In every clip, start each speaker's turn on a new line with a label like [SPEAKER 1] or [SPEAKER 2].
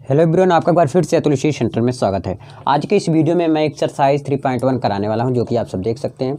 [SPEAKER 1] Hello everyone, आपका एक बार फिर से अतुल सेंटर में स्वागत है। आज के इस वीडियो में मैं एक्सरसाइज 3.1 कराने वाला हूं, जो कि आप सब देख सकते हैं।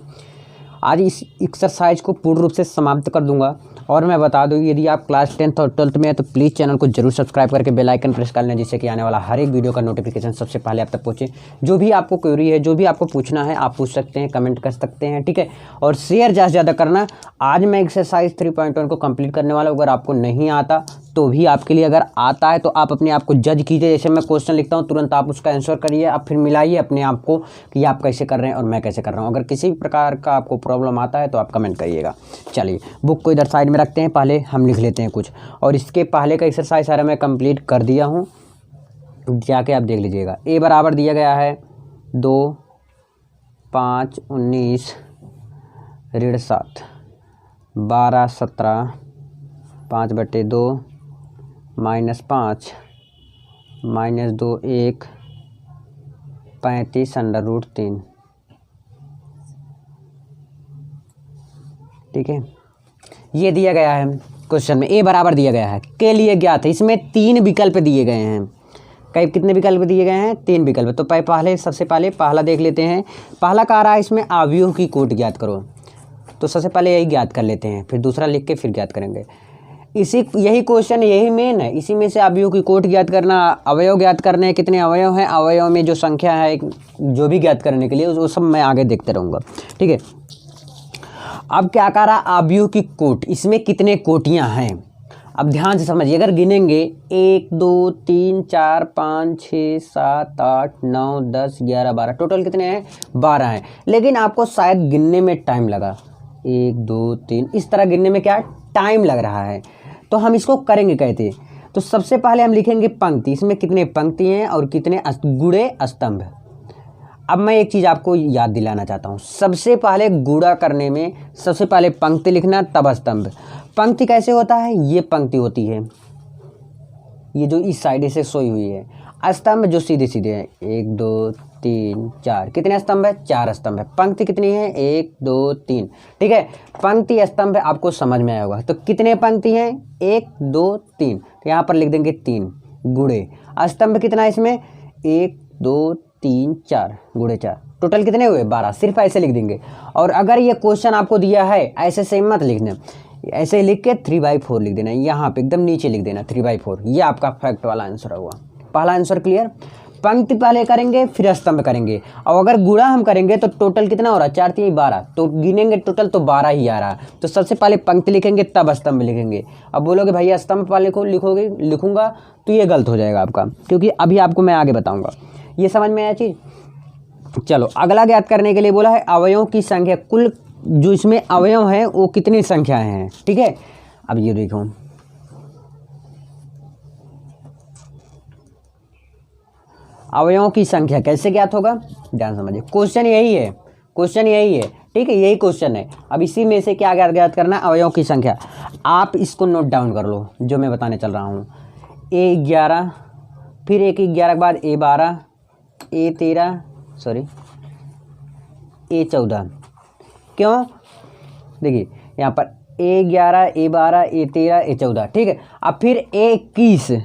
[SPEAKER 1] आज इस एक्सरसाइज को पूर्ण रूप से समाप्त कर दूंगा। और मैं बता दूं, यदि आप क्लास 10th और 12th में हैं तो प्लीज़ चैनल को जरूर सब्सक्राइब करके बेल आइकन प्रेस कर लें, जिससे कि आने वाला हर एक वीडियो का नोटिफिकेशन सबसे पहले आप तक पहुँचे। जो भी आपको क्वेरी है, जो भी आपको पूछना है, आप पूछ सकते हैं, कमेंट कर सकते हैं, ठीक है। और शेयर ज़्यादा से ज़्यादा करना। आज मैं एक्सरसाइज 3.1 को कंप्लीट करने वाला हूँ। अगर आपको नहीं आता तो भी आपके लिए, अगर आता है तो आप अपने आप को जज कीजिए। जैसे मैं क्वेश्चन लिखता हूँ, तुरंत आप उसका आंसर करिए, आप फिर मिलाइए अपने आप को कि आप कैसे कर रहे हैं और मैं कैसे कर रहा हूँ। अगर किसी भी प्रकार का आपको प्रॉब्लम आता है तो आप कमेंट करिएगा। चलिए, बुक को इधर साइड में रखते हैं, पहले हम लिख लेते हैं कुछ। और इसके पहले का एक्सरसाइज सारा मैं कंप्लीट कर दिया हूँ, जाके आप देख लीजिएगा। ए बराबर दिया गया है 2, 5, 19 ऋण 7, 12, 17, 5/2 -5 -2 1 35 √3। ठीक है, ये दिया गया है क्वेश्चन में। ए बराबर दिया गया है, के लिए ज्ञात है। इसमें 3 विकल्प दिए गए हैं। कई कितने विकल्प दिए गए हैं? 3 विकल्प। तो पहले सबसे पहले पहला देख लेते हैं। पहला कह रहा है इसमें अवयव की कोट ज्ञात करो। तो सबसे पहले यही ज्ञात कर लेते हैं, फिर दूसरा लिख के फिर ज्ञात करेंगे। यही क्वेश्चन, यही मेन है। इसी में से अवयव की कोट ज्ञात करना, अवयव ज्ञात करने हैं, कितने अवयव हैं, अवयव में जो संख्या है जो भी ज्ञात करने के लिए, वो सब मैं आगे देखते रहूँगा। ठीक है, अब क्या कह रहा, अवयव की कोट, इसमें कितने कोटियाँ हैं। अब ध्यान से समझिए, अगर गिनेंगे 1 2 3 4 5 6 7 8 9 10 11 12, टोटल कितने हैं? 12 हैं। लेकिन आपको शायद गिनने में टाइम लगा, 1 2 3 इस तरह गिनने में क्या टाइम लग रहा है। तो हम इसको करेंगे कहते। तो सबसे पहले हम लिखेंगे पंक्ति। इसमें कितने पंक्ति हैं और कितने गुणे स्तंभ। अब मैं एक चीज़ आपको याद दिलाना चाहता हूँ। सबसे पहले गुणा करने में सबसे पहले पंक्ति लिखना, तब स्तंभ। पंक्ति कैसे होता है? ये पंक्ति होती है, ये जो इस साइड से सोई हुई है। स्तंभ जो सीधे सीधे हैं, 1 2 3 4। कितने स्तंभ है? 4 स्तंभ है। पंक्ति कितनी है? 1 2 3। ठीक है, पंक्ति स्तंभ आपको समझ में आया होगा। तो कितने पंक्ति हैं? 1 2 3। तो यहाँ पर लिख देंगे 3 गुणे स्तंभ। कितना है इसमें? 1 2 3 4 गुणे 4, टोटल कितने हुए? 12। सिर्फ ऐसे लिख देंगे। और अगर ये क्वेश्चन आपको दिया है, ऐसे सेम मत लिखना, ऐसे लिख के 3/4 लिख देना। यहाँ पे एकदम नीचे लिख देना 3/4। ये आपका फैक्ट वाला आंसर होगा। पहला आंसर क्लियर। पंक्ति पहले करेंगे, फिर स्तंभ करेंगे। और अगर गुणा हम करेंगे तो टोटल कितना हो रहा है? 4 3 12। तो गिनेंगे टोटल तो 12 ही आ रहा है। तो सबसे पहले पंक्ति लिखेंगे, तब स्तंभ लिखेंगे। अब बोलोगे भैया स्तंभ पहले को लिखूंगा तो ये गलत हो जाएगा आपका, क्योंकि अभी आपको मैं आगे बताऊँगा। ये समझ में आया चीज़? चलो, अगला ज्ञात करने के लिए बोला है अवयवों की संख्या। कुल जो इसमें अवयव हैं वो कितनी संख्याएं हैं। ठीक है, अब ये देखो, अवयवों की संख्या कैसे ज्ञात होगा, ध्यान समझिए। क्वेश्चन यही है, क्वेश्चन यही है। ठीक है, यही क्वेश्चन है। अब इसी में से क्या ज्ञात करना है? अवयवों की संख्या। आप इसको नोट डाउन कर लो, जो मैं बताने चल रहा हूँ। A11, फिर एक 11 के बाद A12, A13, सॉरी A14। क्यों? देखिए यहाँ पर A11 A12 A13 A14। ठीक है, अब फिर A21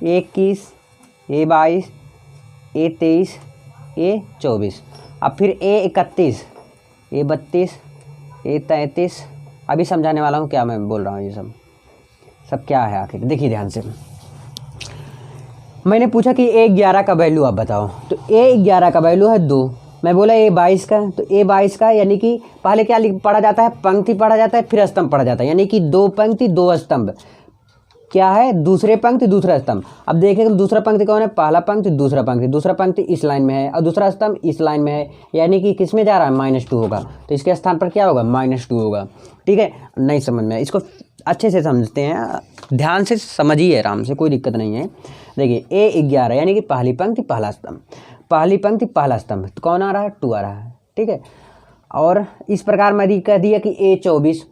[SPEAKER 1] A22 A23 A24। अब फिर A31 A32 A33। अभी समझाने वाला हूँ क्या मैं बोल रहा हूँ। ये सब क्या है आखिर, देखिए ध्यान से। मैंने पूछा कि A11 का वैल्यू आप बताओ, तो A11 का वैल्यू है 2। मैं बोला A22 का, तो A22 का यानी कि पहले क्या पढ़ा जाता है? पंक्ति पढ़ा जाता है, फिर स्तंभ पढ़ा जाता है। यानी कि 2 पंक्ति 2 स्तंभ। क्या है? दूसरे पंक्ति दूसरा स्तंभ। अब देखें दूसरा पंक्ति कौन है? पहला पंक्ति दूसरा पंक्ति। दूसरा पंक्ति इस लाइन में है और दूसरा स्तंभ इस लाइन में है, यानी कि किस में जा रहा है? -2 होगा। तो इसके स्थान पर क्या होगा? -2 होगा। ठीक है, नहीं समझ में? इसको अच्छे से समझते हैं, ध्यान से समझिए, आराम से, कोई दिक्कत नहीं है। देखिए A11 यानी कि पहली पंक्ति पहला स्तंभ, पहली पंक्ति पहला स्तंभ। तो कौन आ रहा है? 2 आ रहा है। ठीक है, और इस प्रकार मैं कह दिया कि A24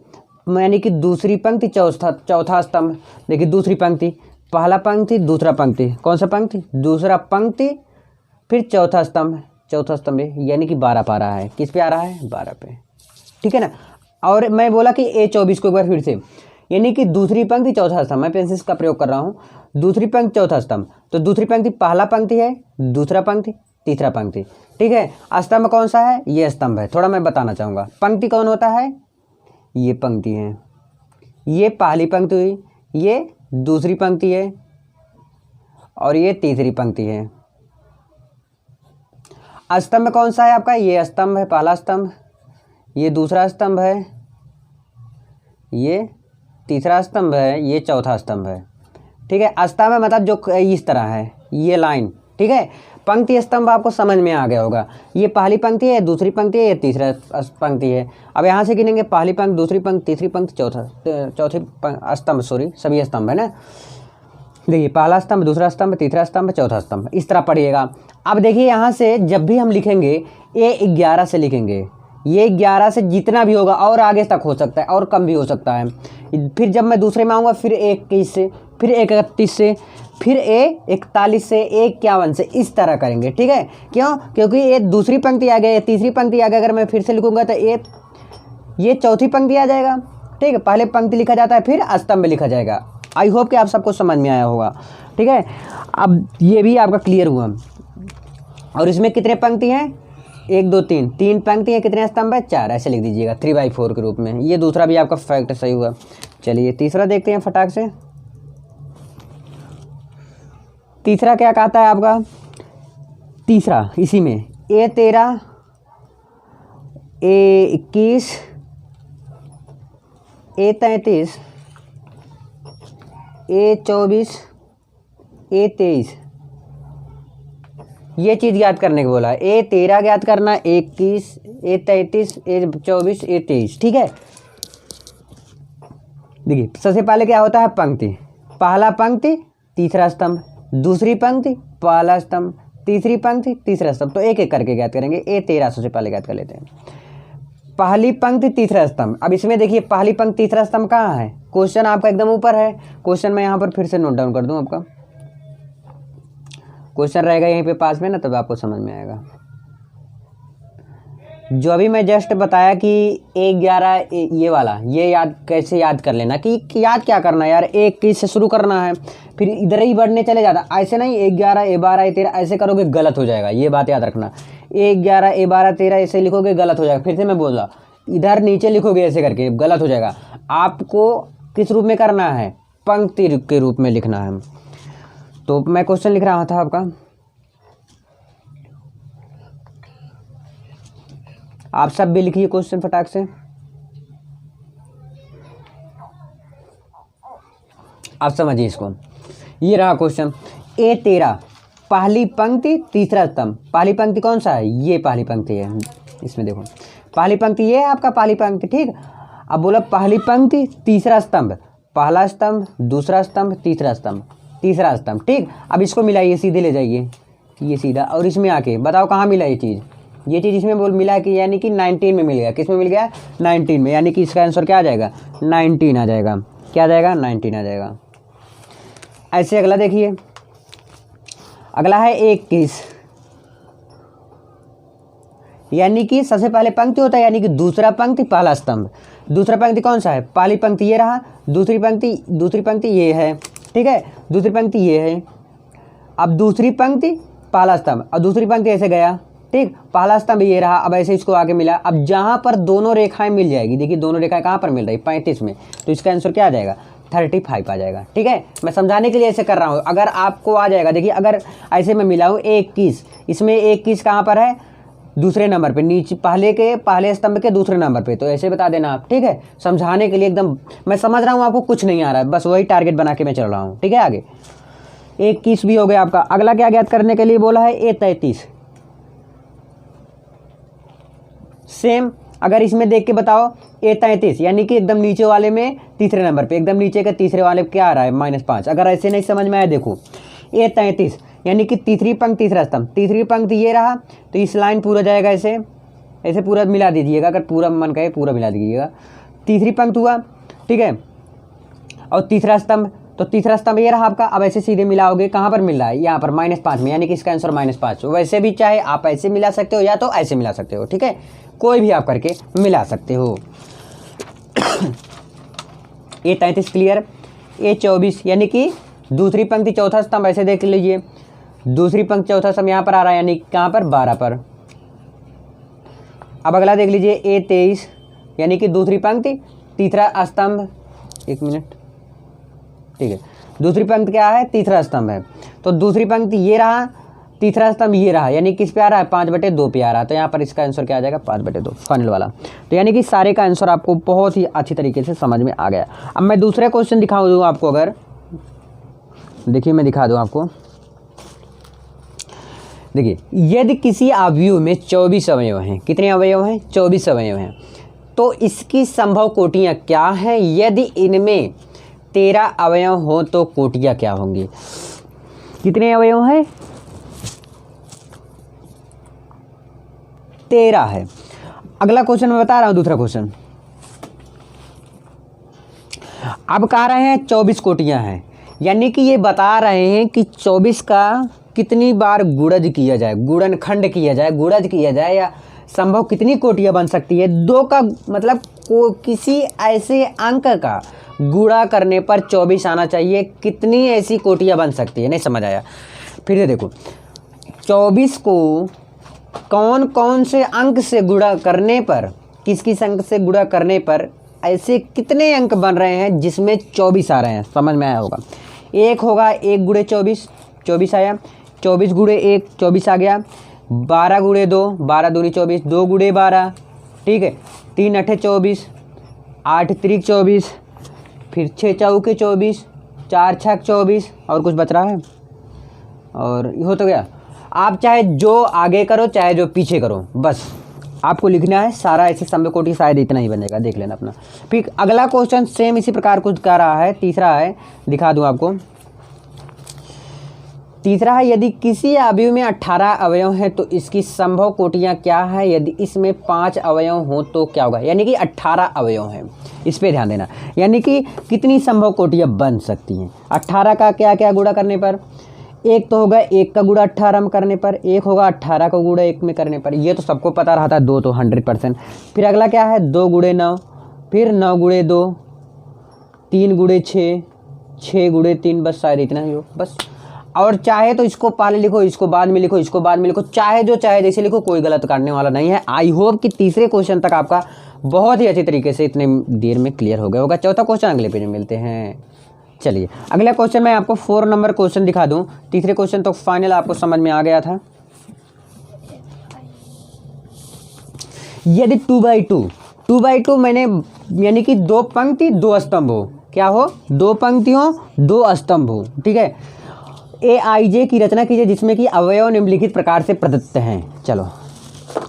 [SPEAKER 1] यानी कि दूसरी पंक्ति चौथा स्तंभ। देखिए दूसरी पंक्ति, पहला पंक्ति दूसरा पंक्ति। कौन सा पंक्ति? दूसरा पंक्ति, फिर चौथा स्तंभ यानी कि 12 पे आ रहा है। किस पे आ रहा है? 12 पे। ठीक है ना। और मैं बोला कि A24 को एक बार फिर से, यानी कि दूसरी पंक्ति चौथा स्तंभ, मैं पेंसिल्स का प्रयोग कर रहा हूँ, दूसरी पंक्ति चौथा स्तंभ, तो दूसरी पंक्ति पहला पंक्ति है, दूसरा पंक्ति, तीसरा पंक्ति, ठीक है। स्तंभ कौन सा है, ये स्तंभ है। थोड़ा मैं बताना चाहूँगा, पंक्ति कौन होता है, ये पंक्ति है, ये पहली पंक्ति हुई, ये दूसरी पंक्ति है और ये तीसरी पंक्ति है। स्तंभ कौन सा है आपका, ये स्तंभ है, पहला स्तंभ, ये दूसरा स्तंभ है, ये तीसरा स्तंभ है, ये चौथा स्तंभ है, ठीक है। स्तंभ मतलब जो इस तरह है, ये लाइन, ठीक है। पंक्ति स्तंभ आपको समझ में आ गया होगा, ये पहली पंक्ति है, दूसरी पंक्ति है, ये तीसरा पंक्ति है। अब यहाँ से गिनेंगे, पहली पंक्ति, दूसरी पंक्ति, तीसरी पंक्ति, चौथी स्तंभ, सॉरी सभी स्तंभ है ना। देखिए पहला स्तंभ, दूसरा स्तंभ, तीसरा स्तंभ, चौथा स्तंभ, इस तरह पढ़िएगा। अब देखिए यहाँ से जब भी हम लिखेंगे ये 11 से लिखेंगे, ये 11 से जितना भी होगा और आगे तक हो सकता है और कम भी हो सकता है। फिर जब मैं दूसरे में आऊँगा, फिर 21 से, फिर 31 से, फिर 41 से, 51 से, इस तरह करेंगे, ठीक है। क्यों, क्योंकि ये दूसरी पंक्ति आ गई, ये तीसरी पंक्ति आ गई, अगर मैं फिर से लिखूँगा तो ये चौथी पंक्ति आ जाएगा, ठीक है। पहले पंक्ति लिखा जाता है, फिर स्तंभ लिखा जाएगा। आई होप कि आप सबको समझ में आया होगा, ठीक है। अब ये भी आपका क्लियर हुआ। और इसमें कितने पंक्ति हैं, 1 2 3, 3 पंक्ति है, कितने स्तंभ है, 4, ऐसे लिख दीजिएगा 3/4 के रूप में। ये दूसरा भी आपका फैक्ट सही हुआ। चलिए तीसरा देखते हैं फटाक से। तीसरा क्या कहता है आपका, तीसरा इसी में A13, A21, A33, A24, A23, ये चीज़ याद करने को बोला है। A13 याद करना, A21, A33, A24, A23, ठीक है। देखिए सबसे पहले क्या होता है, पंक्ति, पहला पंक्ति तीसरा स्तंभ, दूसरी पंक्ति पहला स्तंभ, तीसरी पंक्ति तीसरा स्तंभ, तो एक एक करके याद करेंगे। A13 सबसे पहले याद कर लेते हैं, पहली पंक्ति तीसरा स्तंभ। अब इसमें देखिए पहली पंक्ति तीसरा स्तंभ कहाँ है, क्वेश्चन आपका एकदम ऊपर है। क्वेश्चन मैं यहाँ पर फिर से नोट डाउन कर दूँ, आपका क्वेश्चन रहेगा यहीं पे पास में ना, तब आपको समझ में आएगा। जो अभी मैं जस्ट बताया कि 1/11 ये वाला, ये याद कैसे याद कर लेना, कि याद क्या करना यार, 21 से शुरू करना है, फिर इधर ही बढ़ने चले जाता, ऐसे नहीं 1/11 A12 A13 ऐसे करोगे गलत हो जाएगा, ये बात याद रखना। 1/11 A12 13 ऐसे लिखोगे गलत हो जाएगा। फिर से मैं बोल रहा, इधर नीचे लिखोगे ऐसे करके गलत हो जाएगा। आपको किस रूप में करना है, पंक्ति के रूप में लिखना है। तो मैं क्वेश्चन लिख रहा था आपका, आप सब भी लिखिए क्वेश्चन फटाक से। आप समझिए इसको, ये रहा क्वेश्चन। A13 पहली पंक्ति तीसरा स्तंभ, पहली पंक्ति कौन सा है, ये पहली पंक्ति है, इसमें देखो पहली पंक्ति ये है आपका पहली पंक्ति, ठीक। अब बोला पहली पंक्ति तीसरा स्तंभ, पहला स्तंभ, दूसरा स्तंभ, तीसरा स्तंभ, तीसरा स्तंभ, ठीक। अब इसको मिलाइए, सीधे ले जाइए ये सीधा, और इसमें आके बताओ कहाँ मिला ये चीज़ इसमें बोल मिला कि यानी कि 19 में मिल गया। किस में मिल गया, 19 में, यानी कि इसका आंसर क्या आ जाएगा, 19 आ जाएगा। क्या आ जाएगा, 19 आ जाएगा। ऐसे अगला देखिए, अगला है 21, यानी कि सबसे पहले पंक्ति होता है, यानी कि दूसरा पंक्ति पहला स्तंभ। दूसरा पंक्ति कौन सा है, पहली पंक्ति ये रहा, दूसरी पंक्ति ये है, ठीक है, दूसरी पंक्ति ये है। अब दूसरी पंक्ति पहला स्तंभ और दूसरी पंक्ति ऐसे गया, ठीक, पहला स्तंभ ये रहा। अब ऐसे इसको आगे मिला। अब जहाँ पर दोनों रेखाएं मिल जाएगी, देखिए दोनों रेखाएं कहाँ पर मिल रही, 35 में, तो इसका आंसर क्या आ जाएगा, 35 आ जाएगा, ठीक है। मैं समझाने के लिए ऐसे कर रहा हूँ, अगर आपको आ जाएगा। देखिए अगर ऐसे मैं मिलाऊँ 21, इसमें 21 कहाँ पर है, दूसरे नंबर पे, नीचे पहले स्तंभ के दूसरे नंबर पे, तो ऐसे बता देना आप, ठीक है। समझाने के लिए एकदम, मैं समझ रहा हूँ आपको कुछ नहीं आ रहा है, बस वही टारगेट बना के मैं चल रहा हूँ, ठीक है। आगे 21 भी हो गया आपका। अगला क्या ज्ञात करने के लिए बोला है, A33। सेम, अगर इसमें देख के बताओ A33, यानी कि एकदम नीचे वाले में तीसरे नंबर पे, एकदम नीचे के तीसरे वाले पे क्या आ रहा है, -5। अगर ऐसे नहीं समझ में आया, देखो A33 यानी कि तीसरी पंक्ति तीसरा स्तंभ, तीसरी पंक्ति ये रहा, तो इस लाइन पूरा जाएगा, ऐसे पूरा मिला दीजिएगा, अगर पूरा मन कहे पूरा मिला दीजिएगा। तीसरी पंक्ति हुआ, ठीक है, और तीसरा स्तंभ, तो तीसरा स्तंभ ये रहा आपका। अब ऐसे सीधे मिलाओगे, कहाँ पर मिल रहा है, यहाँ पर -5 में, यानी कि इसका आंसर -5। वैसे भी चाहे आप ऐसे मिला सकते हो या तो ऐसे मिला सकते हो, ठीक है, कोई भी आप करके मिला सकते हो। A33 clear. A24 यानी कि दूसरी पंक्ति चौथा स्तंभ, ऐसे देख लीजिए, दूसरी पंक्ति चौथा स्तंभ यहाँ पर आ रहा है, यानी कहाँ पर 12 पर। अब अगला देख लीजिए A23 यानी कि दूसरी पंक्ति तीसरा स्तंभ, एक मिनट, ठीक है, दूसरी पंक्ति क्या है, तीसरा स्तंभ है। तो दूसरी पंक्ति ये रहा, तीसरा स्तंभ ये रहा, यानी किस पे आ रहा है, 5/2 पे आ रहा है। तो यहाँ पर इसका आंसर क्या आ जाएगा, 5/2 फाइनल वाला। तो यानी कि सारे का आंसर आपको बहुत ही अच्छी तरीके से समझ में आ गया। अब मैं दूसरे क्वेश्चन दिखा दूँ आपको, अगर देखिए मैं दिखा दूँ आपको, देखिए यदि किसी अवयव में 24 अवयव हैं, कितने अवयव हैं, 24 अवयव हैं, तो इसकी संभव कोटियाँ क्या हैं, यदि इनमें 13 अवयव हो तो कोटियाँ क्या होंगी। कितने अवयव हैं, 13 है। अगला क्वेश्चन मैं बता रहा हूँ, दूसरा क्वेश्चन। अब कह रहे हैं 24 कोटियाँ हैं, यानी कि ये बता रहे हैं कि 24 का कितनी बार गुणज किया जाए, गुणनखंड किया जाए, गुणज किया जाए, या संभव कितनी कोटियाँ बन सकती है। 2 का मतलब किसी ऐसे अंक का गुणा करने पर 24 आना चाहिए, कितनी ऐसी कोटियाँ बन सकती है, नहीं समझ आया। फिर ये देखो 24 को कौन कौन से अंक से गुणा करने पर, किस किस अंक से गुणा करने पर ऐसे कितने अंक बन रहे हैं जिसमें 24 आ रहे हैं, समझ में आया होगा। एक होगा 1 गुणे 24, 24 आया, 24 गुणे 1 24 आ गया, 12 गुणे 2 12 दूनी 24, 2 गुणे 12, ठीक है, 3 8 24, 8 3 24, फिर 6 चौके 24, 4 6 24, और कुछ बच रहा है, और हो तो गया। आप चाहे जो आगे करो चाहे जो पीछे करो, बस आपको लिखना है सारा, ऐसे संभव कोटि शायद इतना ही बनेगा, देख लेना अपना। फिर अगला क्वेश्चन सेम इसी प्रकार कुछ कर रहा है, तीसरा है, दिखा दूं आपको। तीसरा है, यदि किसी अवयव में 18 अवयव हैं तो इसकी संभव कोटियाँ क्या है, यदि इसमें 5 अवयव हों तो क्या होगा। यानी कि 18 अवयव हैं, इस पे ध्यान देना, यानी कि कितनी संभव कोटियाँ बन सकती हैं। 18 का क्या क्या गुणा करने पर, एक तो होगा 1 का गुणा 18 में करने पर, एक होगा 18 का गुणा 1 में करने पर, ये तो सबको पता रहा था, 2 तो 100%। फिर अगला क्या है, 2 गुणे 9, फिर 9 गुणे 2, 3 गुणे 6, 6 गुणे 3, बस शायद इतना ही हो बस। और चाहे तो इसको पहले लिखो, इसको बाद में लिखो, इसको बाद में लिखो, चाहे जो चाहे जैसे लिखो, कोई गलत करने वाला नहीं है। आई होप कि तीसरे क्वेश्चन तक आपका बहुत ही अच्छी तरीके से इतने देर में क्लियर हो गया होगा। चौथा क्वेश्चन अगले पेज में मिलते हैं। चलिए अगला क्वेश्चन मैं आपको 4 नंबर क्वेश्चन दिखा दूं। तीसरे क्वेश्चन तो फाइनल आपको समझ में आ गया था। यदि 2/2 मैंने, यानी कि 2 पंक्ति 2 स्तंभ हो, क्या हो, 2 पंक्ति हो 2 स्तंभ हो, ठीक है। AIJ की रचना कीजिए जिसमें कि अवयव निम्नलिखित प्रकार से प्रदत्त हैं। चलो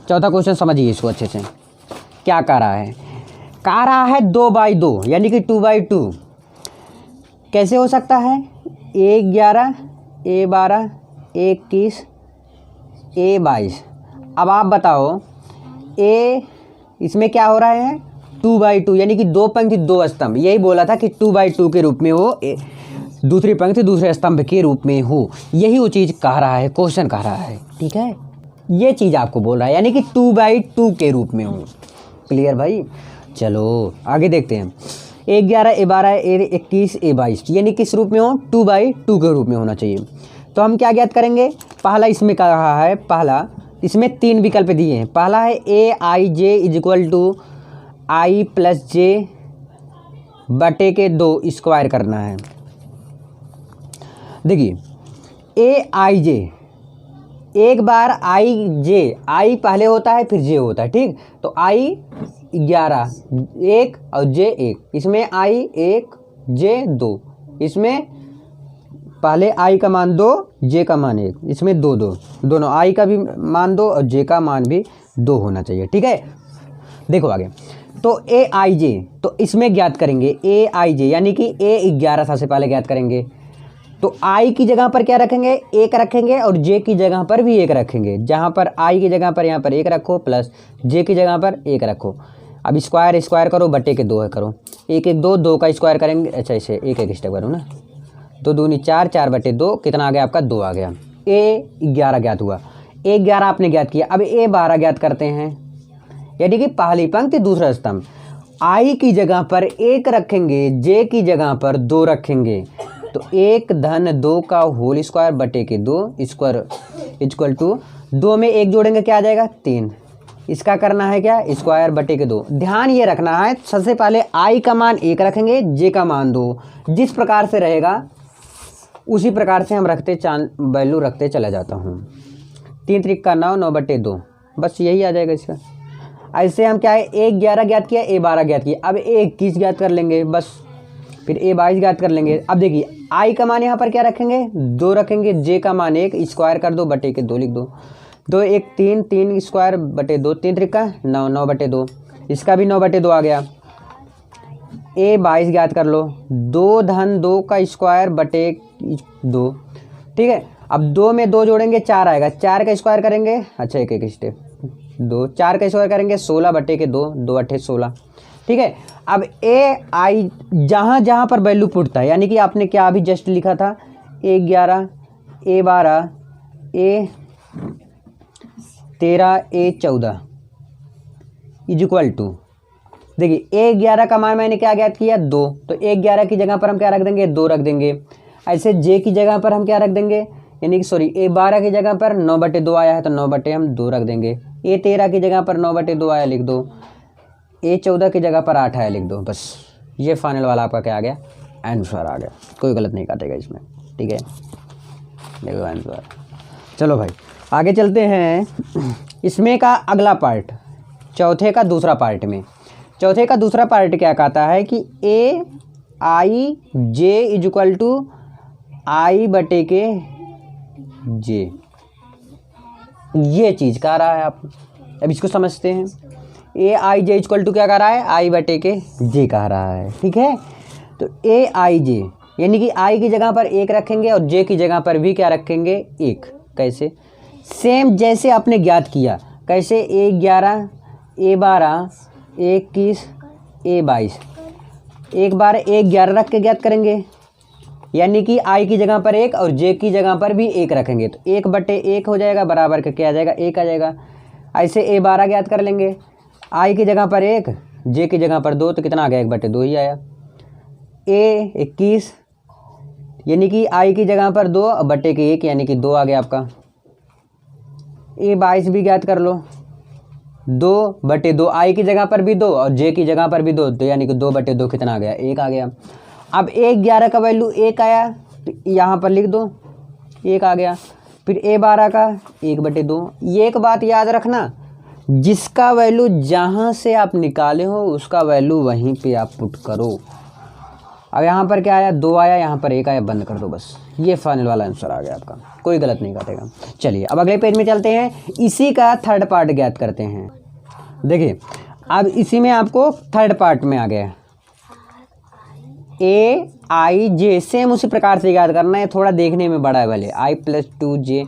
[SPEAKER 1] चौथा क्वेश्चन समझिए इसको अच्छे से, क्या कह रहा है, कह रहा है 2/2 यानी कि 2/2 कैसे हो सकता है, A11 A12 A21 A22। अब आप बताओ इसमें क्या हो रहा है, 2/2 यानी कि 2 पंक्ति 2 स्तंभ, यही बोला था कि 2/2 के रूप में हो, दूसरी पंक्ति दूसरे स्तंभ के रूप में हो, यही वो चीज़ कह रहा है, क्वेश्चन कह रहा है, ठीक है, ये चीज़ आपको बोल रहा है, यानी कि 2/2 के रूप में हो। क्लियर भाई, चलो आगे देखते हैं। A11 A12 A21 A22 यानी किस रूप में हो, 2/2 के रूप में होना चाहिए। तो हम क्या ज्ञात करेंगे, पहला इसमें कहा है, पहला इसमें 3 विकल्प दिए हैं। पहला है AIJ = I + J बटे के 2 स्क्वायर करना है। देखिए AIJ, एक बार I पहले होता है फिर J होता है, ठीक। तो I 11 1 और J 1, इसमें I 1 J 2, इसमें पहले I का मान 2 J का मान 1, इसमें 2 2 दोनों, I का भी मान 2 और J का मान भी 2 होना चाहिए, ठीक है। देखो आगे, तो AIJ, तो इसमें ज्ञात करेंगे AIJ यानी कि A11 सबसे पहले ज्ञात करेंगे। तो I की जगह पर क्या रखेंगे, 1 रखेंगे, और J की जगह पर भी 1 रखेंगे। जहाँ पर I की जगह पर यहाँ पर 1 रखो, प्लस J की जगह पर 1 रखो। अब स्क्वायर करो, बटे के 2 है करो, 1 1 2 2 का स्क्वायर करेंगे, अच्छा इसे 1 1 स्टेप करो ना, 2 दूनी 4 4 बटे 2 कितना आ गया आपका, 2 आ गया। A11 ज्ञात हुआ, A11 आपने ज्ञात किया। अब A12 ज्ञात करते हैं, यानी कि पहली पंक्ति दूसरा स्तंभ। आई की जगह पर 1 रखेंगे, जे की जगह पर 2 रखेंगे, तो 1 धन 2 का होल स्क्वायर बटे के 2 स्क्वायर इक्वल टू 2 में 1 जोड़ेंगे क्या आ जाएगा 3। इसका करना है क्या स्क्वायर बटे के 2। ध्यान ये रखना है सबसे पहले आई का मान 1 रखेंगे, जे का मान 2। जिस प्रकार से रहेगा उसी प्रकार से हम वैल्यू रखते चला जाता हूँ। 3 त्रिक का 9, 9 बटे 2, बस यही आ जाएगा इसका। ऐसे हम क्या है A11 ज्ञात किया, A12 ज्ञात किया, अब A21 ज्ञात कर लेंगे बस, फिर A22 ज्ञात कर लेंगे। अब देखिए आई का मान यहाँ पर क्या रखेंगे 2 रखेंगे, जे का मान 1 स्क्वायर कर दो बटे के 2 लिख दो। 2 1 3, 3 स्क्वायर बटे 2, 3 त्रिक का 9, 9 बटे 2, इसका भी 9 बटे 2 आ गया। A22 ज्ञात कर लो, 2 धन 2 का स्क्वायर बटे 2, ठीक है। अब 2 में 2 जोड़ेंगे 4 आएगा, 4 का स्क्वायर करेंगे, अच्छा एक एक स्टेप 2, 4 का स्क्वायर करेंगे 16 बटे के 2, 2 अट्ठे 16, ठीक है। अब आई जहाँ जहाँ पर वैल्यू पुटता है, यानी कि आपने क्या अभी जस्ट लिखा था A11 A12 A13 A14 is equal to, देखिए A11 का मान मैंने क्या ज्ञात किया 2, तो A11 की जगह पर हम क्या रख देंगे 2 रख देंगे। ऐसे जे की जगह पर हम क्या रख देंगे, यानी कि सॉरी A12 की जगह पर 9 बटे 2 आया है तो 9 बटे हम 2 रख देंगे। A13 की जगह पर 9 बटे 2 आया लिख दो, A14 की जगह पर 8 आया लिख दो, बस ये फाइनल वाला आपका क्या आ गया आंसर आ गया। कोई गलत नहीं काटेगा इसमें, ठीक है, देखो आंसर। चलो भाई आगे चलते हैं। इसमें का अगला पार्ट चौथे का दूसरा पार्ट में, चौथे का दूसरा पार्ट क्या कहता है कि ए i J is equal to आई बटे के जे, ये चीज़ कह रहा है। आप अब इसको समझते हैं। ए आई जे इक्वल टू क्या कह रहा है आई बटे के जे कह रहा है, ठीक है। तो ए आई जे यानी कि आई की जगह पर 1 रखेंगे और जे की जगह पर भी क्या रखेंगे 1। कैसे, सेम जैसे आपने ज्ञात किया, कैसे A11 A12 A21 A22, एक बार A11 रख के ज्ञात करेंगे, यानी कि आई की जगह पर 1 और जे की जगह पर भी 1 रखेंगे, तो 1 बटे 1 हो जाएगा बराबर का क्या आ जाएगा 1 आ जाएगा। ऐसे A12 ज्ञात कर लेंगे, आई की जगह पर 1 जे की जगह पर 2, तो कितना आ गया 1 बटे 2 ही आया। A21 यानी कि आई की जगह पर 2 बटे के 1 यानी कि 2 आ गया आपका। A22 भी ज्ञात कर लो, 2 बटे 2 आई की जगह पर भी 2 और जे की जगह पर भी 2, तो यानी कि 2 बटे 2 कितना आ गया 1 आ गया। अब A11 का वैल्यू 1 आया तो यहाँ पर लिख दो 1 आ गया। फिर A12 का 1 बटे 2। ये एक बात याद रखना, जिसका वैल्यू जहाँ से आप निकाले हो उसका वैल्यू वहीं पे आप पुट करो। अब यहाँ पर क्या आया 2 आया, यहाँ पर 1 आया, बंद कर दो, बस ये फाइनल वाला आंसर आ गया आपका, कोई गलत नहीं काटेगा। चलिए अब अगले पेज में चलते हैं, इसी का थर्ड पार्ट ज्ञात करते हैं। देखिए अब इसी में आपको थर्ड पार्ट में आ गया ए आई जे, सेम उसी प्रकार से याद करना है, थोड़ा देखने में बड़ा है भले, आई प्लस 2j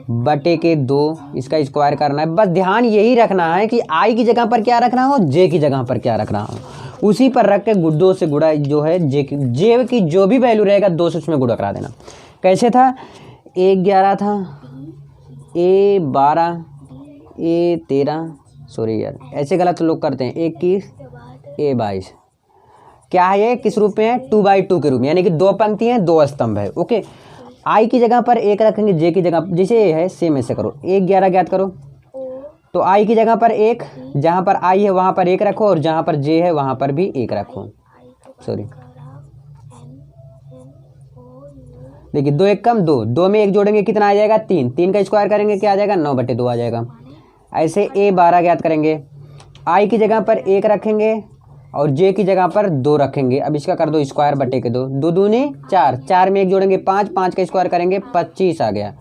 [SPEAKER 1] बटे के 2 इसका स्क्वायर करना है। बस ध्यान यही रखना है कि आई की जगह पर क्या रखना हो, जे की जगह पर क्या रखना हो, उसी पर रख के गुड्डों से गुड़ा जो है जे की जो भी वैल्यू रहेगा 2 से उसमें गुड़ा करा देना। कैसे था A11 था A12 A13, सॉरी यार ऐसे गलत लोग करते हैं, 21 A22, क्या है ये किस रूप में है 2/2 के रूप में, यानी कि 2 पंक्ति हैं 2 स्तंभ है। ओके, आई की जगह पर 1 रखेंगे, जे की जगह जैसे ये है सेम ऐसे करो, 1 11 ज्ञात करो, तो आई की जगह पर 1, जहाँ पर आई है वहाँ पर 1 रखो और जहाँ पर जे है वहाँ पर भी 1 रखो। सॉरी देखिए 2 1 कम 2, 2 में 1 जोड़ेंगे कितना आ जाएगा 3, 3 का स्क्वायर करेंगे क्या आ जाएगा 9 बटे 2 आ जाएगा। ऐसे A12 ज्ञात करेंगे, आई की जगह पर 1 रखेंगे और जे की जगह पर 2 रखेंगे। अब इसका कर दो स्क्वायर बटे के 2, 2 दूनी 4, 4 में 1 जोड़ेंगे 5, 5 का स्क्वायर करेंगे 25 आ गया,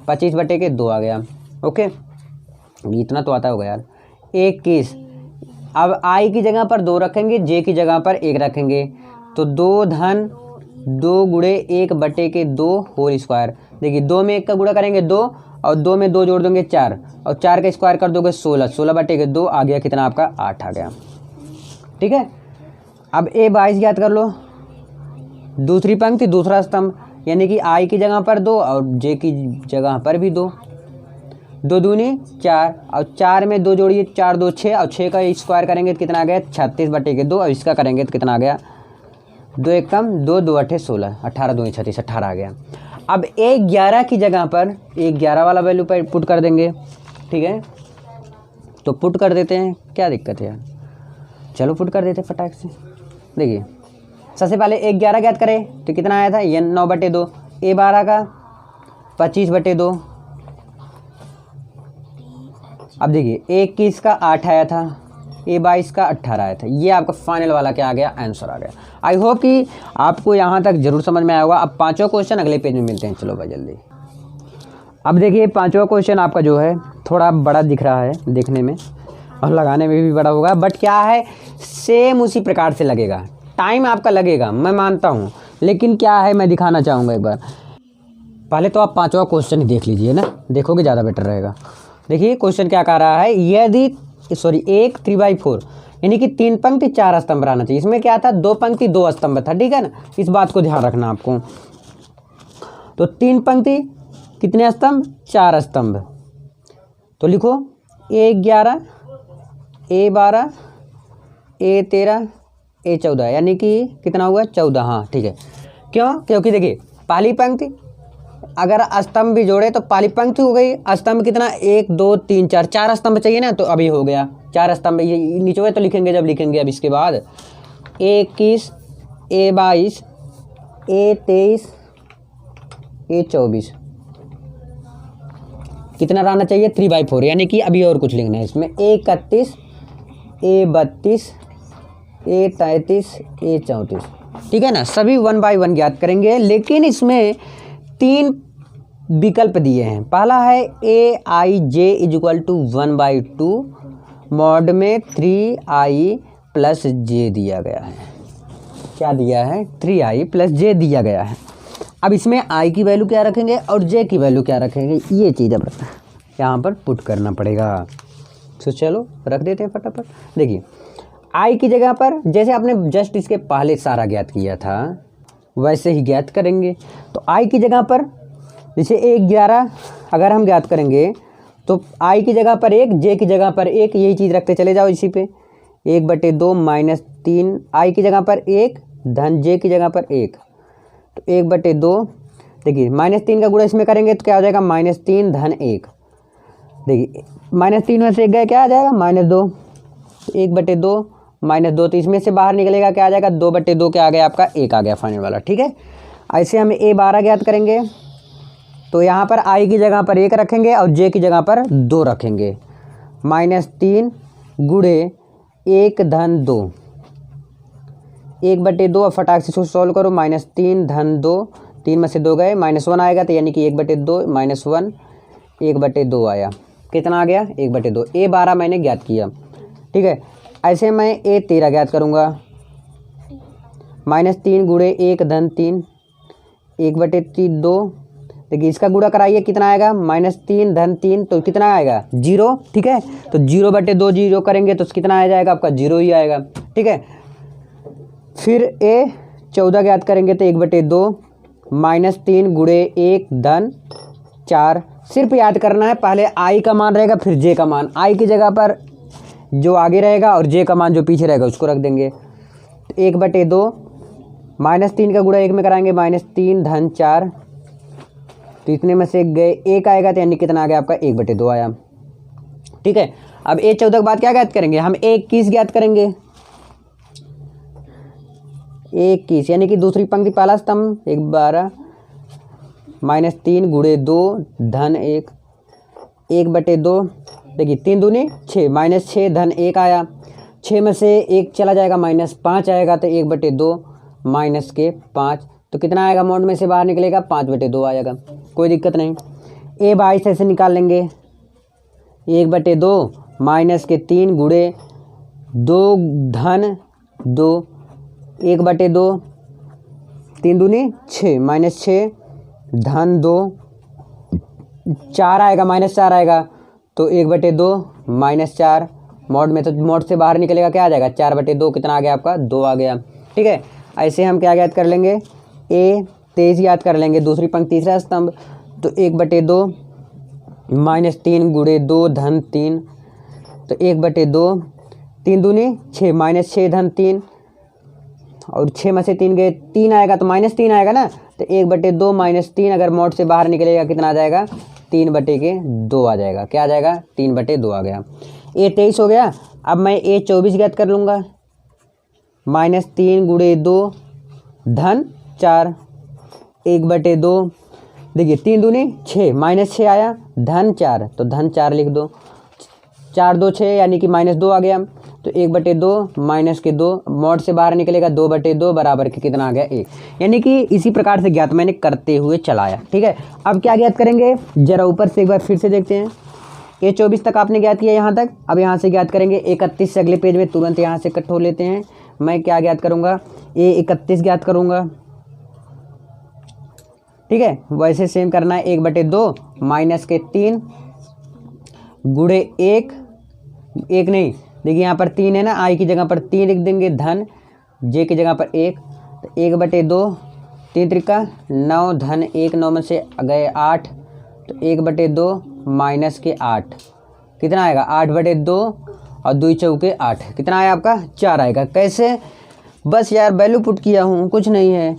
[SPEAKER 1] 25 बटे के 2 आ गया। ओके इतना तो आता होगा यार। 21 अब आई की जगह पर 2 रखेंगे, जे की जगह पर 1 रखेंगे, तो 2 धन 2 गुणे 1 बटे के 2 होल स्क्वायर। देखिए 2 में 1 का गुणा करेंगे 2 और 2 में 2 जोड़ देंगे 4 और 4 का स्क्वायर कर दोगे 16, 16 बटे के 2 आ गया कितना आपका 8 आ गया। ठीक है, अब A22 ज्ञात कर लो, दूसरी पंक्ति दूसरा स्तंभ, यानी कि आई की जगह पर 2 और जे की जगह पर भी 2, 2 दूनी 4 और 4 में 2 जोड़िए 4 2 6 और 6 का स्क्वायर करेंगे तो कितना आ गया 36/2 और इसका करेंगे तो कितना आ गया 2 1 कम 2 2 8 16 18 2 36 18 आ गया। अब 1 11 की जगह पर 1 11 वाला वैल्यू पर पुट कर देंगे, ठीक है। तो पुट कर देते हैं, क्या दिक्कत है यार, चलो पुट कर देते फटाक से। देखिए सबसे पहले 1 11 ज्ञात करें तो कितना आया था ये 9/2, ए 12 का 25/2। अब देखिए 21 का 8 आया था, ए 22 का 18 आया था। ये आपका फाइनल वाला क्या आ गया, आंसर आ गया। आई होप कि आपको यहाँ तक जरूर समझ में आया होगा। अब 5वां क्वेश्चन अगले पेज में मिलते हैं, चलो भाई जल्दी। अब देखिए 5वां क्वेश्चन आपका जो है थोड़ा बड़ा दिख रहा है देखने में और लगाने में भी बड़ा होगा, बट क्या है सेम उसी प्रकार से लगेगा। टाइम आपका लगेगा मैं मानता हूँ, लेकिन क्या है मैं दिखाना चाहूँगा एक बार। पहले तो आप 5वां क्वेश्चन ही देख लीजिए ना, देखोगे ज़्यादा बेटर रहेगा। देखिए क्वेश्चन क्या कह रहा है, यदि एक 3/4 यानी कि 3 पंक्ति 4 स्तंभ रहना चाहिए। इसमें क्या था 2 पंक्ति 2 स्तंभ था, ठीक है ना, इस बात को ध्यान रखना आपको। तो 3 पंक्ति कितने स्तंभ 4 स्तंभ। तो लिखो ए 11 ए 12 ए 13 ए 14 यानी कि कितना हुआ 14। हाँ ठीक है, क्यों, क्योंकि देखिए पहली पंक्ति अगर स्तंभ भी जोड़े तो पहली पंक्ति हो गई, स्तंभ कितना 1 2 3 4 4 स्तंभ चाहिए ना, तो अभी हो गया 4 स्तंभ। ये नीचे तो लिखेंगे जब लिखेंगे। अब इसके बाद ए 21 ए 22 ए 23 ए 24 कितना रहना चाहिए 3/4 यानी कि अभी और कुछ लिखना है इसमें। ए 31 ए 32 ए 33 ए 34, ठीक है ना। सभी 1 बाय 1 ज्ञात करेंगे, लेकिन इसमें 3 विकल्प दिए हैं। पहला है ए i J equal to 1/2 mod में 3i प्लस जे दिया गया है। क्या दिया है 3i प्लस जे दिया गया है। अब इसमें i की वैल्यू क्या रखेंगे और j की वैल्यू क्या रखेंगे, ये चीज़ अब यहाँ पर पुट करना पड़ेगा। तो चलो रख देते हैं फटाफट। देखिए i की जगह पर जैसे आपने जस्ट इसके पहले सारा ज्ञात किया था वैसे ही ज्ञात करेंगे। तो i की जगह पर जैसे 1 11 अगर हम ज्ञात करेंगे तो i की जगह पर 1 j की जगह पर 1, यही चीज़ रखते चले जाओ इसी पे। 1/2 -3 i की जगह पर 1 धन j की जगह पर 1, तो 1/2 देखिए -3 का गुणा इसमें करेंगे तो क्या हो जाएगा -3 धन 1। देखिए -3 में से 1 गया क्या आ जाएगा -2, 1/2 -2 तो इसमें से बाहर निकलेगा क्या आ जाएगा 2/2 क्या आ गया आपका 1 आ गया फाइनल वाला, ठीक है। ऐसे हम a 12 ज्ञात करेंगे तो यहाँ पर i की जगह पर 1 रखेंगे और j की जगह पर 2 रखेंगे। -3 गुणे 1 धन 2, 1/2 और फटाक से सॉल्व करो। -3 धन 2, 3 में से 2 गए -1 आएगा, तो यानी कि 1/2 -1 1/2 आया। कितना आ गया 1/2। a 12 मैंने ज्ञात किया, ठीक है। ऐसे मैं a 13 ज्ञात करूँगा। -3 गुणे 1 धन 3, 1/2। देखिए इसका गुणा कराइए कितना आएगा -3 धन 3, तो कितना आएगा 0, ठीक है। तो 0/2 0 करेंगे तो कितना आ जाएगा आपका 0 ही आएगा, ठीक है। फिर a 14 ज्ञात करेंगे तो 1/2 -3 गुणे 1 धन 4। सिर्फ याद करना है पहले i का मान रहेगा फिर j का मान। i की जगह पर जो आगे रहेगा और j का मान जो पीछे रहेगा उसको रख देंगे। 1/2 -3 का गुणा 1 में कराएंगे -3 धन 4, तो इतने में से गए 1 आएगा, तो यानी कितना आ गया आपका 1/2 आया, ठीक है। अब a 14 के बाद क्या ज्ञात करेंगे हम, a 21 ज्ञात करेंगे। a 21 यानी कि दूसरी पंक्ति पहला स्तंभ 1 12 -3 गुणे 2 धन 1, 1/2। देखिए 3 दूनी 6 -6 धन 1 आया, 6 में से 1 चला जाएगा -5 आएगा, तो 1/2 -5, तो कितना आएगा मॉड में से बाहर निकलेगा 5/2 आएगा, कोई दिक्कत नहीं। a 22 ऐसे निकाल लेंगे 1/2 -3 गुणे 2 धन 2, 1/2 3 दूनी 6 -6 धन 2, 4 आएगा -4 आएगा, तो 1/2 -4 मॉड में, तो मॉड से बाहर निकलेगा क्या आ जाएगा 4/2, कितना आ गया आपका 2 आ गया, ठीक है। ऐसे हम क्या याद कर लेंगे a 23 याद कर लेंगे, दूसरी पंक्ति तीसरा स्तंभ, तो 1/2 -3 गुणे 2 धन 3, तो 1/2, 3 दूनी 6, -6 धन 3, और 6 में से 3 गए 3 आएगा तो -3 आएगा ना, तो 1/2 -3 अगर मॉड से बाहर निकलेगा कितना आ जाएगा, 3/2 आ जाएगा। क्या आ जाएगा, 3/2 आ गया। ए 23 हो गया। अब मैं ए 24 ज्ञात कर लूँगा। -3 गुणे 2 धन 4, 1/2, देखिए 3 दूनी 6, -6 आया, धन 4, तो धन 4 लिख दो। 4 2 6 यानी कि -2 आ गया, तो 1/2 -2 मॉड से बाहर निकलेगा 2/2 बराबर के कितना आ गया, 1। यानी कि इसी प्रकार से ज्ञात मैंने करते हुए चलाया। ठीक है, अब क्या ज्ञात करेंगे, जरा ऊपर से एक बार फिर से देखते हैं। ए 24 तक आपने ज्ञात किया यहाँ तक, अब यहाँ से ज्ञात करेंगे 31 से अगले पेज में तुरंत यहाँ से कट हो लेते हैं। मैं क्या ज्ञात करूँगा, ए 31 ज्ञात करूँगा। ठीक है, वैसे सेम करना है, 1/2 -3 गुणे 1 नहीं, देखिए यहाँ पर 3 है ना, आई की जगह पर 3 लिख देंगे, धन जे की जगह पर 1, तो 1/2, 3 त्रिका 9 धन 1, 9 में से गए 8, तो 1/2 -8 कितना आएगा, 8/2 और 2 चौके 8, कितना आया आपका, 4 आएगा। कैसे, बस यार वैल्यू पुट किया हूँ, कुछ नहीं है।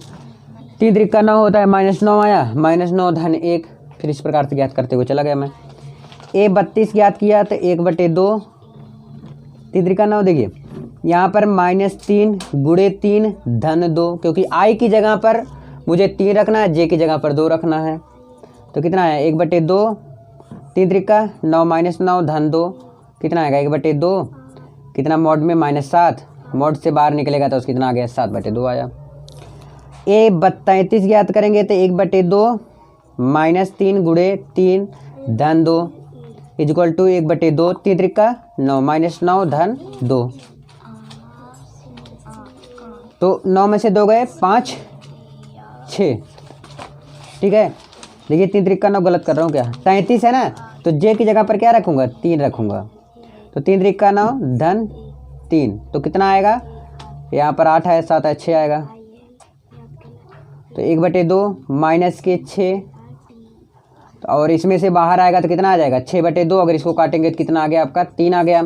[SPEAKER 1] 3 त्रिका 9 होता है, -9 आया, -9 धन 1, फिर इस प्रकार से ज्ञात करते हुए चला गया मैं। ए 32 ज्ञात किया, तो 1/2, 3 त्रिका 9, देखिए यहाँ पर -3 गुणे 3 धन 2, क्योंकि आई की जगह पर मुझे 3 रखना है, जे की जगह पर 2 रखना है, तो कितना है 1/2, 3 त्रिका 9 -9 धन 2, कितना आएगा 1/2, कितना मॉड में -7, मॉड से बाहर निकलेगा तो उसका कितना आ गया, 7/2 आया। ए 33 ज्ञात करेंगे, तो 1/2 -3 गुणे 3 धन 2 इक्वल टू 1/2, 3 त्रिका 9 -9 धन 2, तो 9 में से 2 गए 5 6। ठीक है, देखिए 3 त्रिका 9 गलत कर रहा हूँ क्या, 33 है ना, तो जे की जगह पर क्या रखूँगा, 3 रखूँगा, तो 3 त्रिका 9 धन 3, तो कितना आएगा, यहाँ पर 8 है, 7 है, 6 आएगा, तो 1/2 -6, और इसमें से बाहर आएगा तो कितना आ जाएगा, 6/2, अगर इसको काटेंगे तो कितना आ गया आपका, 3 आ गया।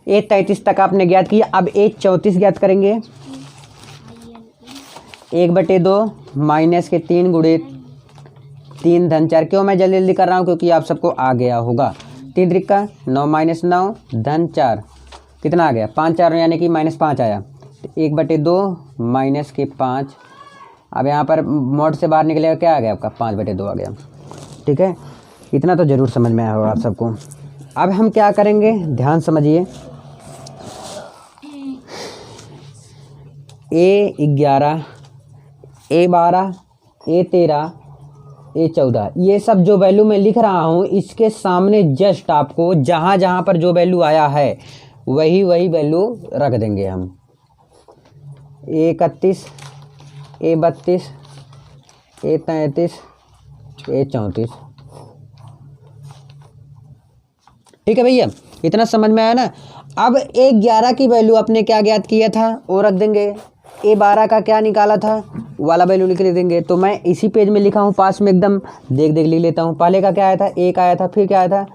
[SPEAKER 1] ए 33 तक आपने ज्ञात किया। अब ए 34 ज्ञात करेंगे, 1/2 -3 गुणे 3 धन 4, क्यों मैं जल्दी जल्दी कर रहा हूँ, क्योंकि आप सबको आ गया होगा। 3 त्रिका 9 -9 धन 4, कितना आ गया, 5 4 यानी कि -5 आया, तो 1/2 -5, अब यहाँ पर मॉड से बाहर निकलेगा, क्या आ गया आपका, 5/2 आ गया। ठीक है, इतना तो ज़रूर समझ में आया होगा आप सबको। अब हम क्या करेंगे, ध्यान समझिए। ए 11, ए 12, ए 13, ए 14, ये सब जो वैल्यू मैं लिख रहा हूँ, इसके सामने जस्ट आपको जहाँ जहाँ पर जो वैल्यू आया है वही वैल्यू रख देंगे हम। ए 31, ए 32, ए 33, ए 34। ठीक है भैया, इतना समझ में आया ना। अब ए 11 की वैल्यू आपने क्या ज्ञात किया था वो रख देंगे, ए 12 का क्या निकाला था वाला वैल्यू लिख देंगे। तो मैं इसी पेज में लिखा हूँ, पास में एकदम देख लिख लेता हूँ। पहले का क्या आया था, 1 आया था, फिर क्या आया था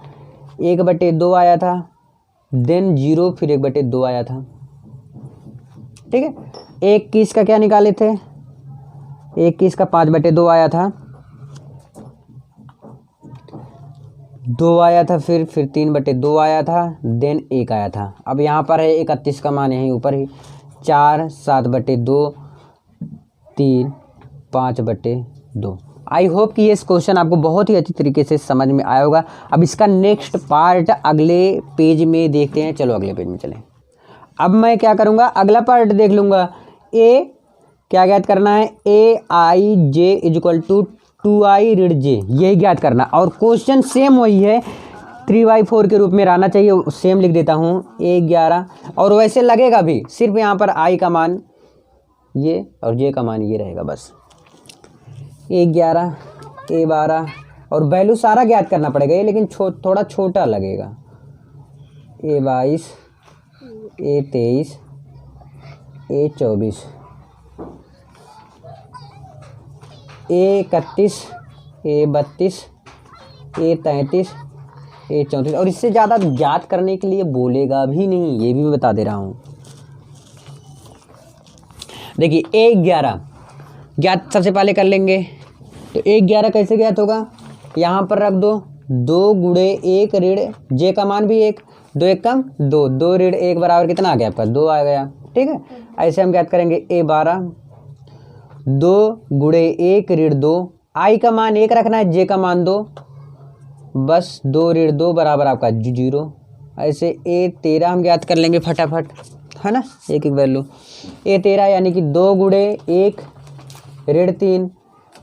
[SPEAKER 1] 1/2 आया था, देन 0, फिर 1/2 आया था। ठीक है, 21 का क्या निकाले थे, 21 का 5/2 आया था, 2 आया था, फिर 3/2 आया था, देन 1 आया था। अब यहाँ पर है 31 का मान यहीं ऊपर ही, 4 7/2, 3 5/2। आई होप कि ये क्वेश्चन आपको बहुत ही अच्छी तरीके से समझ में आया होगा। अब इसका नेक्स्ट पार्ट अगले पेज में देखते हैं। चलो अगले पेज में चलें। अब मैं क्या करूँगा, अगला पार्ट देख लूँगा। ए क्या ज्ञात करना है, AIJ इक्वल टू 2I ऋण J, यही ज्ञात करना। और क्वेश्चन सेम वही है, 3/4 के रूप में रहना चाहिए, सेम लिख देता हूँ A11। और वैसे लगेगा भी, सिर्फ यहाँ पर I का मान ये और J का मान ये रहेगा बस। A11 A12 और वैल्यू सारा ज्ञात करना पड़ेगा ये, लेकिन थोड़ा छोटा लगेगा। A22 A23 A24 A31 A32 A33 ए 34 और इससे ज़्यादा ज्ञात करने के लिए बोलेगा भी नहीं, ये भी मैं बता दे रहा हूँ। देखिए ए 11 ज्ञात सबसे पहले कर लेंगे। तो ए 11 कैसे ज्ञात होगा, यहाँ पर रख दो 2 गुणे 1 ऋण जे का मान भी 1, 2 1 कम 2, 2 ऋण 1 बराबर कितना आ गया आपका 2 आ गया। ठीक है, ऐसे हम ज्ञात करेंगे ए 12 2 गुणे 1 ऋण 2, आई का मान 1 रखना है, जे का मान 2, बस 2 ऋण 2 बराबर आपका 0। ऐसे ए 13 हम ज्ञात कर लेंगे फटाफट, है ना, एक एक वैल्यू। ए 13 यानी कि 2 गुणे 1 ऋण 3,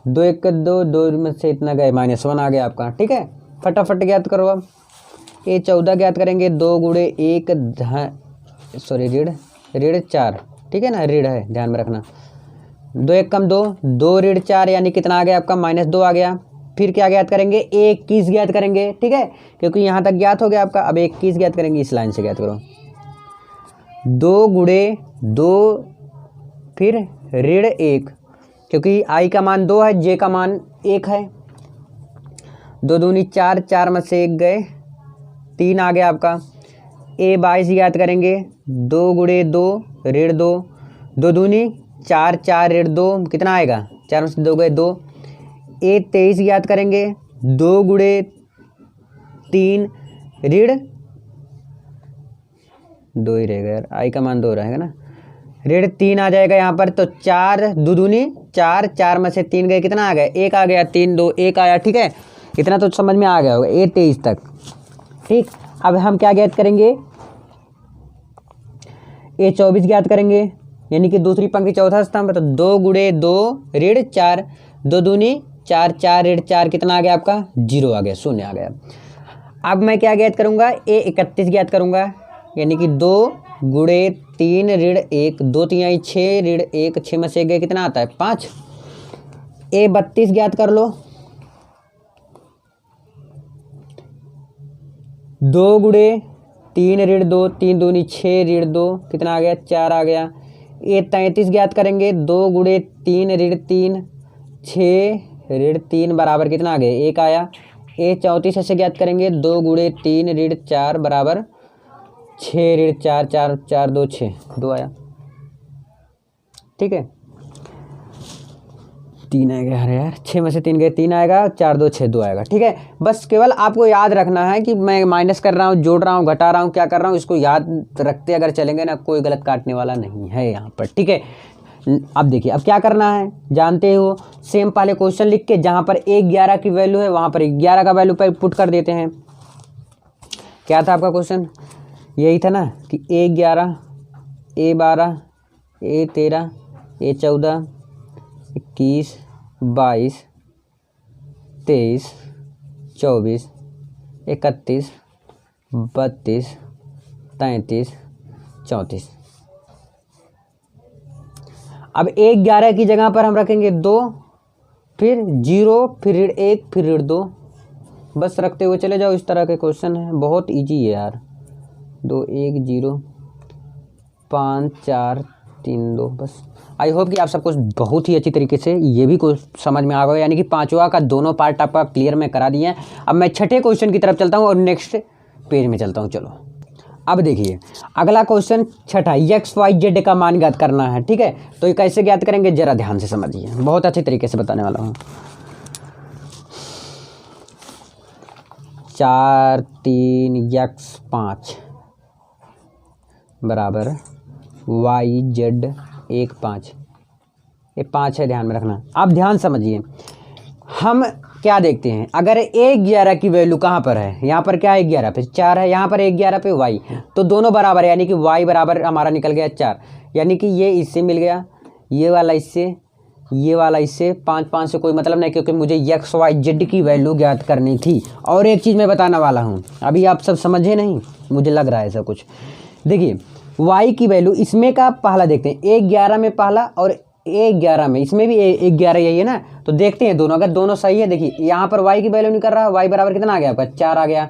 [SPEAKER 1] 2 1 2, 2 में से इतना गए -1 आ गया आपका। ठीक है, फटाफट ज्ञात करो अब। ए 14 ज्ञात करेंगे 2 गुणे 1 ऋण 4, ठीक है ना, ऋण है ध्यान में रखना, 2 1 कम 2, 2 ऋण 4 यानी कितना आ गया आपका -2 आ गया। फिर क्या ज्ञात करेंगे, 21 ज्ञात करेंगे। ठीक है, क्योंकि यहाँ तक ज्ञात हो गया आपका, अब 21 ज्ञात करेंगे, इस लाइन से ज्ञात करो 2 गुणे 2 फिर ऋण 1, क्योंकि आई का मान 2 है, जे का मान 1 है, 2 दूनी 4, 4 में से 1 गए 3 आ गया आपका। ए 22 याद करेंगे 2 गुणे 2 ऋण 2, 2 दूनी 4, 4 ऋण 2 कितना आएगा, 4 में से 2 गए 2। ए 23 याद करेंगे 2 गुणे 3 ऋण 2 ही रहेगा यार, आई का मान 2 रहेगा ना, ऋण 3 आ जाएगा यहाँ पर। तो 4 2 दूनी 4, 4 में से 3 गए कितना आ गया, 1 आ गया, 3 2 1 आया। ठीक है, इतना तो समझ में आ गया होगा ए 23 तक। ठीक, अब हम क्या ज्ञात करेंगे, ए 24 ज्ञात करेंगे, यानी कि दूसरी पंक्ति चौथा स्तंभ। तो 2 गुणे 2 ऋण 4, 2 दूनी 4, 4 ऋण 4 कितना आ गया आपका 0 आ गया, 0 आ गया। अब मैं क्या ज्ञात करूंगा, ए 31 ज्ञात करूंगा, यानी कि 2 गुणे 3 ऋण 1, 2 3 6 ऋण 1, 6 में से 1 गए कितना आता है 5। ए 32 ज्ञात कर लो, 2 गुणे 3 ऋण 2, 3 दूनी 6 ऋण 2 कितना आ गया 4 आ गया। ए 33 ज्ञात करेंगे, 2 गुणे 3 ऋण 3, 6 ऋण 3 बराबर कितना आ गया 1 आया। ए 34 ऐसे ज्ञात करेंगे, 2 गुणे 3 ऋण 4 बराबर 6 ऋण 4, 4 4 2 6 2 आया। ठीक है, 3 आएगा, अरे यार 6 में से 3 गए 3 आएगा, 4 2 6 2 आएगा। ठीक है, बस केवल आपको याद रखना है कि मैं माइनस कर रहा हूँ, जोड़ रहा हूँ, घटा रहा हूँ, क्या कर रहा हूँ, इसको याद रखते अगर चलेंगे ना, कोई गलत काटने वाला नहीं है यहाँ पर। ठीक है, अब देखिए अब क्या करना है, जानते हो, सेम पहले क्वेश्चन लिख के जहाँ पर ए 11 की वैल्यू है वहाँ पर 11 का वैल्यू पर पुट कर देते हैं। क्या था आपका क्वेश्चन, यही था ना कि ए 11 ए 12 ए 13 ए 14 21 22 23 24 31 32 33 34। अब 1 11 की जगह पर हम रखेंगे 2, फिर 0, फिर ऋण 1, फिर ऋण 2, बस रखते हुए चले जाओ। इस तरह के क्वेश्चन है, बहुत इजी है यार। 2 1 0 5 4 3 2, बस। आई होप कि आप सबको बहुत ही अच्छी तरीके से ये भी कुछ समझ में आ गया, यानी कि पांचवा का दोनों पार्ट आपका क्लियर मैं करा दिए हैं। अब मैं छठे क्वेश्चन की तरफ चलता हूँ और नेक्स्ट पेज में चलता हूँ। चलो अब देखिए अगला क्वेश्चन छठा, एक्स वाई जेड का मान ज्ञात करना है। ठीक है, तो ये कैसे ज्ञात करेंगे जरा ध्यान से समझिए, बहुत अच्छे तरीके से बताने वाला हूँ। 4 3 x 5 बराबर वाई जेड 1 5, ये 5 है, ध्यान में रखना। अब ध्यान समझिए, हम क्या देखते हैं, अगर ए 11 की वैल्यू कहाँ पर है, यहाँ पर क्या है 11 पे 4 है, यहाँ पर 11 पे y, तो दोनों बराबर है, यानी कि y बराबर हमारा निकल गया 4, यानी कि ये इससे मिल गया, ये वाला इससे, ये वाला इससे, 5 5 से कोई मतलब नहीं, क्योंकि मुझे एक्स वाई जेड की वैल्यू ज्ञात करनी थी। और एक चीज़ मैं बताने वाला हूँ, अभी आप सब समझे नहीं, मुझे लग रहा है ऐसा कुछ। देखिए y की वैल्यू इसमें का पहला देखते हैं, ए 11 में पहला और ए 11 में, इसमें भी ए 11 यही है ना, तो देखते हैं दोनों, अगर दोनों सही है। देखिए यहाँ पर y की वैल्यू नहीं कर रहा, y बराबर कितना आ गया आपका 4 आ गया।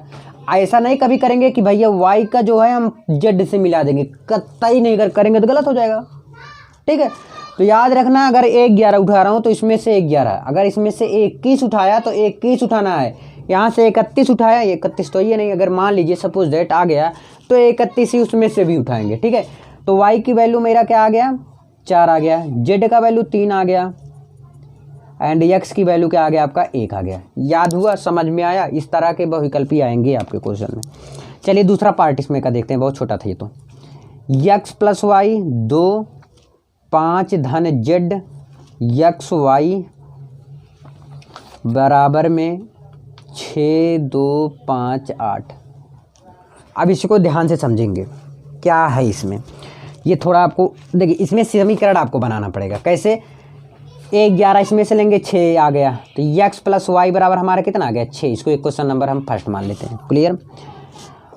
[SPEAKER 1] ऐसा नहीं कभी करेंगे कि भैया y का जो है हम z से मिला देंगे, कतई नहीं करेंगे तो गलत हो जाएगा। ठीक है, तो याद रखना, अगर 1 11 उठा रहा हूँ तो इसमें से 1 11, अगर इसमें से 21 उठाया तो 21 उठाना है, यहाँ से 31 उठाया, 31 तो ये नहीं, अगर मान लीजिए सपोज दैट आ गया तो 31 ही उसमें से भी उठाएंगे, ठीक है। तो y की वैल्यू मेरा क्या आ गया, 4 आ गया, z का वैल्यू 3 आ गया एंड x की वैल्यू क्या आ गया आपका 1 आ गया। याद हुआ, समझ में आया? इस तरह के बहुविकल्पी आएंगे आपके क्वेश्चन में। चलिए दूसरा पार्ट इसमें का देखते हैं, बहुत छोटा था ये तो। x प्लस वाई 2 5 धन z x y बराबर में 6 2 5 8। अब इसको ध्यान से समझेंगे क्या है इसमें। ये थोड़ा आपको देखिए, इसमें समीकरण आपको बनाना पड़ेगा। कैसे? 1 11 इसमें से लेंगे, 6 आ गया, तो x प्लस वाई बराबर हमारा कितना आ गया 6। इसको एक क्वेश्चन नंबर हम फर्स्ट मान लेते हैं, क्लियर।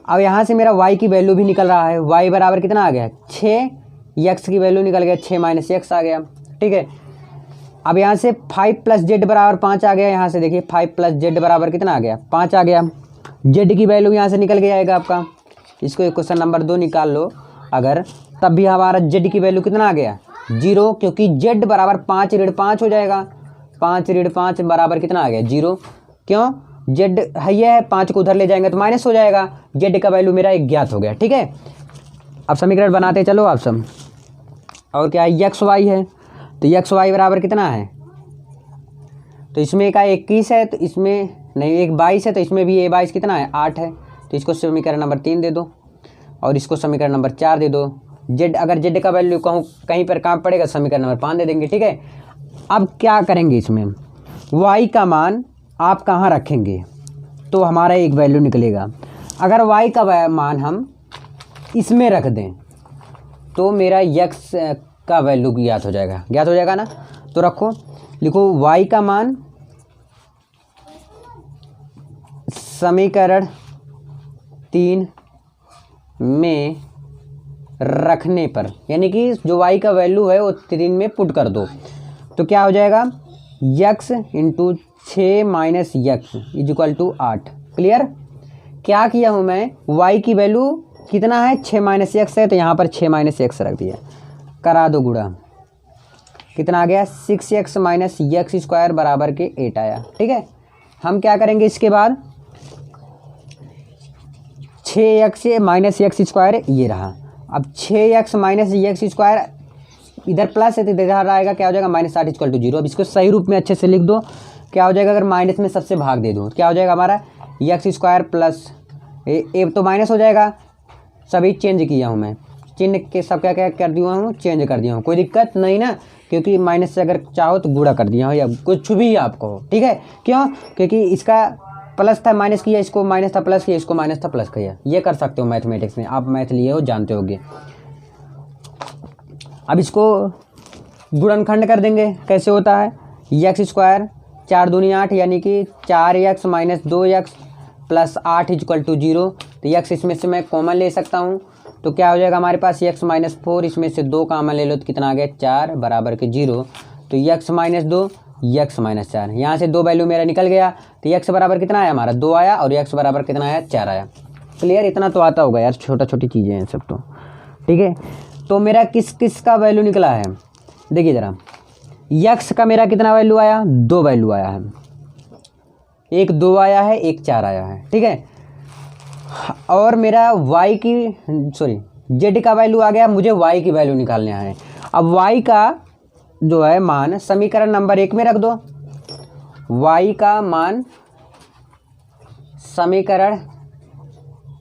[SPEAKER 1] अब यहाँ से मेरा y की वैल्यू भी निकल रहा है, y बराबर कितना आ गया 6, x की वैल्यू निकल गया 6 माइनस x आ गया, ठीक है। अब यहाँ से 5 प्लस जेड बराबर 5 आ गया। यहाँ से देखिए 5 प्लस जेड बराबर कितना आ गया 5 आ गया। जेड की वैल्यू यहाँ से निकल के आएगा आपका, इसको एक क्वेश्चन नंबर 2 निकाल लो अगर, तब भी हमारा जेड की वैल्यू कितना आ गया 0, क्योंकि जेड बराबर 5 ऋण 5 हो जाएगा। 5 ऋण 5 बराबर कितना आ गया 0, क्यों? जेड है ये है, 5 को उधर ले जाएंगे तो माइनस हो जाएगा। जेड का वैल्यू मेरा 1 ज्ञात हो गया, ठीक है। अब समीकरण बनाते चलो आप सब। और क्या है, एक्स वाई है, तो एक्स वाई बराबर कितना है, तो इसमें का 21 है, तो इसमें नहीं, एक 22 है, तो इसमें भी ये 22 कितना है 8 है, तो इसको समीकरण नंबर 3 दे दो और इसको समीकरण नंबर 4 दे दो। जेड, अगर जेड का वैल्यू कहूँ कहीं पर कहाँ पड़ेगा, समीकरण नंबर 5 दे देंगे, ठीक है। अब क्या करेंगे इसमें, वाई का मान आप कहाँ रखेंगे तो हमारा एक वैल्यू निकलेगा। अगर वाई का मान हम इसमें रख दें तो मेरा एक्स का वैल्यू ज्ञात हो जाएगा ना। तो रखो, लिखो y का मान समीकरण 3 में रखने पर, यानी कि जो y का वैल्यू है वो 3 में पुट कर दो, तो क्या हो जाएगा x into 6 minus x is equal to 8। Clear? क्या किया हूँ मैं, y की वैल्यू कितना है 6 माइनस एक्स है, तो यहाँ पर 6 माइनस एक्स रख दिया, करा दो गुणा, कितना आ गया 6x माइनस एक्स स्क्वायर बराबर के 8 आया, ठीक है। हम क्या करेंगे इसके बाद, 6x माइनस एक्स स्क्वायर ये रहा, अब 6x माइनस एक्स स्क्वायर इधर प्लस है तो इधर आएगा, क्या हो जाएगा माइनस 8 इक्वल टू 0। अब इसको सही रूप में अच्छे से लिख दो, क्या हो जाएगा, अगर माइनस में सबसे भाग दे दो क्या हो जाएगा हमारा एक्स स्क्वायर प्लस ए तो माइनस हो जाएगा। सभी चेंज किया हूँ मैं, चिन्ह के सब क्या क्या कर दिया हूँ, चेंज कर दिया हूँ, कोई दिक्कत नहीं ना, क्योंकि माइनस से अगर चाहो तो गुणा कर दिया हो या कुछ भी आपको, ठीक है। क्यों? क्योंकि इसका प्लस था माइनस किया, इसको माइनस था प्लस किया, इसको माइनस था प्लस किया, ये कर सकते हो मैथमेटिक्स में, आप मैथ लिए हो जानते होगे। अब इसको गुणनखंड कर देंगे, कैसे होता है, एक्स स्क्वायर 4 दूनी 8 यानी कि 4x minus 2x plus 8 equal to 0। तो x इसमें से मैं कॉमन ले सकता हूँ, तो क्या हो जाएगा हमारे पास x माइनस 4, इसमें से 2 कॉमन ले लो तो कितना आ गया 4 बराबर के 0। तो x माइनस 2 x माइनस 4, यहाँ से 2 वैल्यू मेरा निकल गया, तो x बराबर कितना आया हमारा 2 आया और x बराबर कितना आया 4 आया। क्लियर? इतना तो आता होगा यार, छोटी चीज़ें हैं सब तो, ठीक है। तो मेरा किस किस का वैल्यू निकला है, देखिए ज़रा, x का मेरा कितना वैल्यू आया 2 वैल्यू आया है, एक 2 आया है, एक 4 आया है, ठीक है। और मेरा z का वैल्यू आ गया, मुझे y की वैल्यू निकालने है। अब y का जो है मान समीकरण नंबर 1 में रख दो, y का मान समीकरण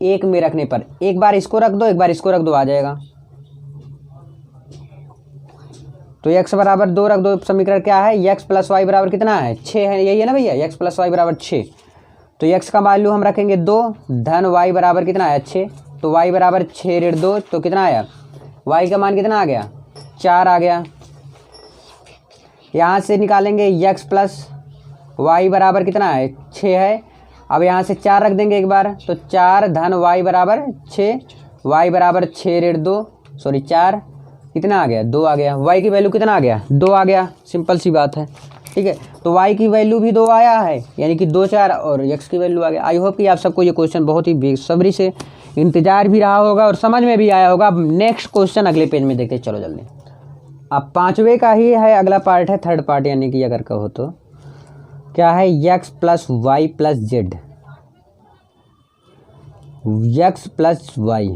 [SPEAKER 1] 1 में रखने पर एक बार इसको रख दो, एक बार इसको रख दो, आ जाएगा। तो x बराबर 2 रख दो, समीकरण क्या है x प्लस वाई बराबर कितना है 6 है, यही है ना भैया, x प्लस वाई बराबर 6। तो x का वैल्यू हम रखेंगे 2 धन y बराबर कितना आया 6, तो y बराबर 6 ऋण 2, तो कितना आया y का मान कितना आ गया 4 आ गया। यहाँ से निकालेंगे x प्लस वाई बराबर कितना है 6 है, अब यहाँ से 4 रख देंगे एक बार, तो 4 धन y बराबर 6, y बराबर 6 ऋण 2 4 कितना आ गया 2 आ गया, y की वैल्यू कितना आ गया 2 आ गया, सिंपल सी बात है, ठीक है। तो y की वैल्यू भी 2 आया है, यानी कि 2 4 और x की वैल्यू आ गया। आई होप कि आप सबको ये क्वेश्चन बहुत ही बेसब्री से इंतजार भी रहा होगा और समझ में भी आया होगा। अब नेक्स्ट क्वेश्चन अगले पेज में देखते चलो जल्दी। अब 5वें का ही है अगला पार्ट है, थर्ड पार्ट, यानी कि अगर कहो तो क्या है, X plus Y plus Z, X plus Y,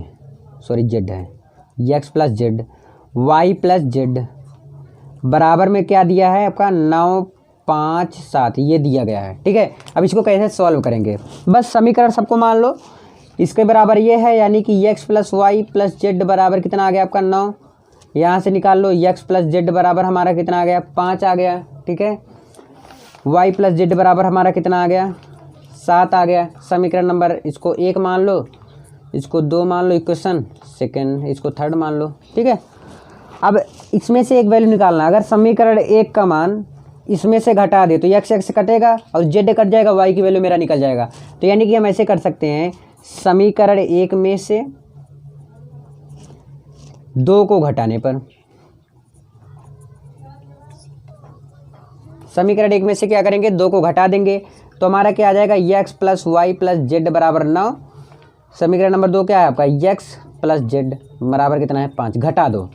[SPEAKER 1] sorry Z है, X plus Z, Y plus Z बराबर में क्या दिया है आपका 9 5 7, ये दिया गया है। ठीक है, अब इसको कैसे सॉल्व करेंगे, बस समीकरण सबको मान लो इसके बराबर ये है, यानी कि x plus Y plus Z बराबर कितना आ गया आपका 9, यहाँ से निकाल लो यक्स प्लस जेड बराबर हमारा कितना आ गया 5 आ गया। ठीक है, वाई प्लस जेड बराबर हमारा कितना आ गया 7 आ गया। समीकरण नंबर इसको 1 मान लो, इसको 2 मान लो, इक्वेशन सेकंड इसको थर्ड मान लो। ठीक है, अब इसमें से एक वैल्यू निकालना, अगर समीकरण 1 का मान इसमें से घटा दे तो यक्स यक्स कटेगा और जेड कट जाएगा, वाई की वैल्यू मेरा निकल जाएगा। तो यानी कि हम ऐसे कर सकते हैं, समीकरण 1 में से 2 को घटाने पर, समीकरण 1 में से क्या करेंगे 2 को घटा देंगे तो हमारा क्या आ जाएगा x plus Y plus Z बराबर 9। समीकरण नंबर 2 क्या है आपका, यक्स प्लस जेड बराबर कितना है 5, घटा दो,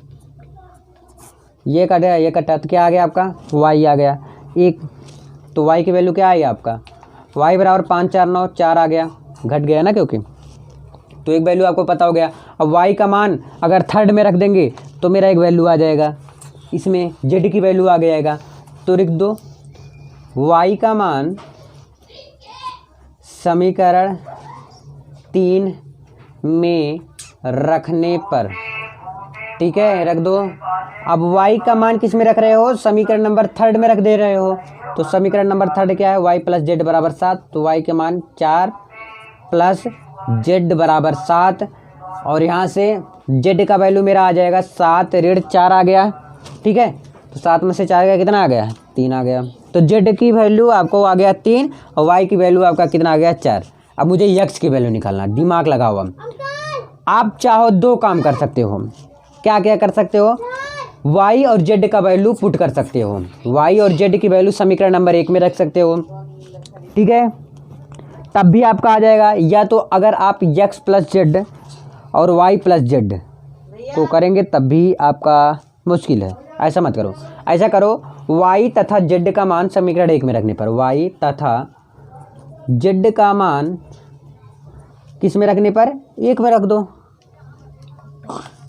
[SPEAKER 1] ये कटा ये कटा तो क्या आ गया आपका वाई आ गया 1, तो वाई की वैल्यू क्या आई आपका, वाई बराबर 5 4 9 4 आ गया, घट गया ना क्योंकि, तो एक वैल्यू आपको पता हो गया। अब वाई का मान अगर थर्ड में रख देंगे तो मेरा एक वैल्यू आ जाएगा, इसमें जेड की वैल्यू आ जाएगा, तो लिख दो वाई का मान समीकरण 3 में रखने पर, ठीक है रख दो। अब वाई का मान किस में रख रहे हो, समीकरण नंबर थर्ड में रख दे रहे हो, तो समीकरण नंबर थर्ड क्या है, वाई प्लस जेड बराबर 7, तो वाई के मान 4 प्लस जेड बराबर 7, और यहाँ से जेड का वैल्यू मेरा आ जाएगा 7 ऋण 4 आ गया। ठीक है, तो 7 में से 4 का कितना आ गया 3 आ गया, तो जेड की वैल्यू आपको आ गया 3 और वाई की वैल्यू आपका कितना आ गया 4। अब मुझे यक्स की वैल्यू निकालना, दिमाग लगाओ। आप चाहो 2 काम कर सकते हो, क्या क्या कर सकते हो, वाई और जेड का वैल्यू पुट कर सकते हो, वाई और जेड की वैल्यू समीकरण नंबर 1 में रख सकते हो। ठीक है, तब भी आपका आ जाएगा, या तो अगर आप यक्स प्लस जेड और वाई प्लस जेड को करेंगे तब भी आपका मुश्किल है, ऐसा मत करो। ऐसा करो, वाई तथा जेड का मान समीकरण 1 में रखने पर, वाई तथा जेड का मान किस में रखने पर 1 में रख दो,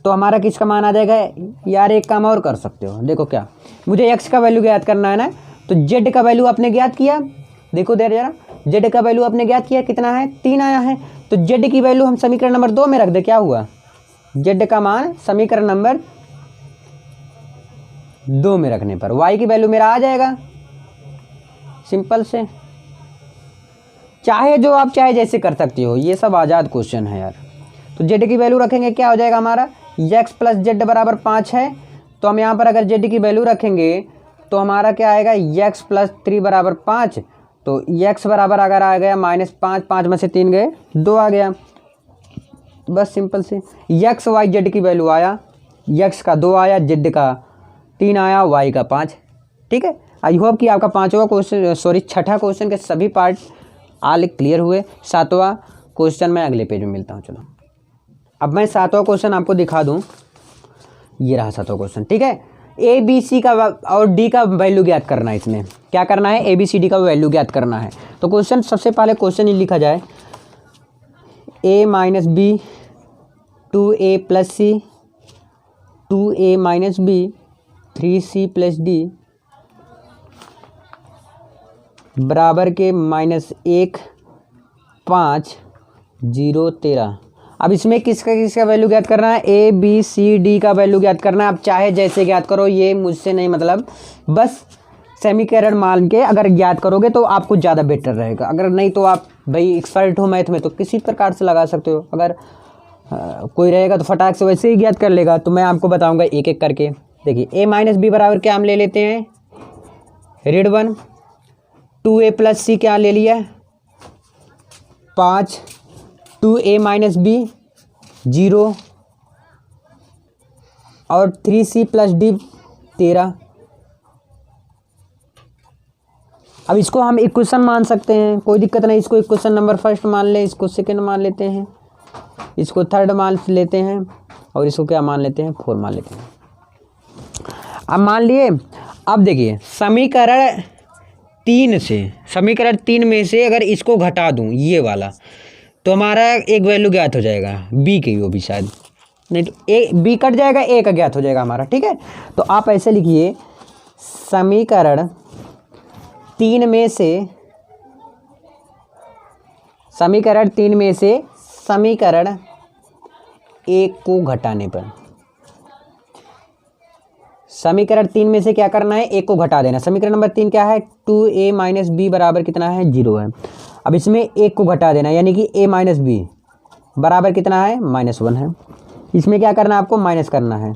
[SPEAKER 1] तो हमारा किसका मान आ जाएगा यार। एक काम और कर सकते हो, देखो क्या, मुझे एक्स का वैल्यू ज्ञात करना है ना, तो जेड का वैल्यू आपने ज्ञात किया, देखो देर जरा, जेड का वैल्यू आपने ज्ञात किया कितना है 3 आया है, तो जेड की वैल्यू हम समीकरण नंबर 2 में रख दे, क्या हुआ जेड का मान समीकरण नंबर 2 में रखने पर वाई की वैल्यू मेरा आ जाएगा, सिंपल से। चाहे जो आप चाहे जैसे कर सकते हो, ये सब आज़ाद क्वेश्चन है यार। तो जेड की वैल्यू रखेंगे, क्या हो जाएगा हमारा यक्स प्लस जेड बराबर 5 है, तो हम यहाँ पर अगर जेड की वैल्यू रखेंगे तो हमारा क्या आएगा यक्स प्लस 3 बराबर 5, तो यक्स बराबर अगर आ गया -5, 5 में से 3 गए 2 आ गया, बस सिंपल से। यक्स वाई जेड की वैल्यू आया, यक्स का 2 आया, जेड का 3 आया, वाई का 5। ठीक है, आई होप कि आपका 5वां क्वेश्चन, सॉरी 6ठा क्वेश्चन के सभी पार्ट आल क्लियर हुए। 7वां क्वेश्चन मैं अगले पेज में मिलता हूँ। चलो अब मैं 7वां क्वेश्चन आपको दिखा दूँ, ये रहा 7वां क्वेश्चन। ठीक है, ए बी सी का और डी का वैल्यू ज्ञात करना है, इसमें क्या करना है ए बी सी डी का वैल्यू ज्ञात करना है। तो क्वेश्चन सबसे पहले क्वेश्चन ही लिखा जाए, a minus b 2a plus c 2a minus b 3c plus d बराबर के -1 5 0 13। अब इसमें किसका वैल्यू ज्ञात करना है, ए बी सी डी का वैल्यू ज्ञात करना है। आप चाहे जैसे ज्ञात करो, ये मुझसे नहीं मतलब, बस समीकरण मान के अगर ज्ञात करोगे तो आपको ज़्यादा बेटर रहेगा। अगर नहीं तो आप भाई एक्सपर्ट हो मैथ में तो किसी प्रकार से लगा सकते हो, अगर कोई रहेगा तो फटाक से वैसे ही ज्ञात कर लेगा। तो मैं आपको बताऊंगा एक एक करके। देखिए ए माइनस बी बराबर क्या हम ले लेते हैं ऋण 1, 2a प्लस सी क्या ले लिया 5, 2a माइनस बी 0 और 3c प्लस डी 13। अब इसको हम इक्वेशन मान सकते हैं, कोई दिक्कत नहीं। इसको इक्वेशन नंबर फर्स्ट मान ले, इसको सेकंड मान लेते हैं, इसको थर्ड मान लेते हैं और इसको क्या मान लेते हैं 4 मान लेते हैं। अब मान लिए, अब देखिए समीकरण 3 से, समीकरण 3 में से अगर इसको घटा दूं ये वाला, तो हमारा एक वैल्यू ज्ञात हो जाएगा बी की, वो भी शायद नहीं तो ए बी कट जाएगा, ए का ज्ञात हो जाएगा हमारा। ठीक है, तो आप ऐसे लिखिए समीकरण 3 में से समीकरण 1 को घटाने पर, समीकरण 3 में से क्या करना है, 1 को घटा देना। समीकरण नंबर 3 क्या है, 2a माइनस बी बराबर कितना है, 0 है। अब इसमें 1 को घटा देना, यानी कि a माइनस बी बराबर कितना है, -1 है। इसमें क्या करना है, आपको माइनस करना है।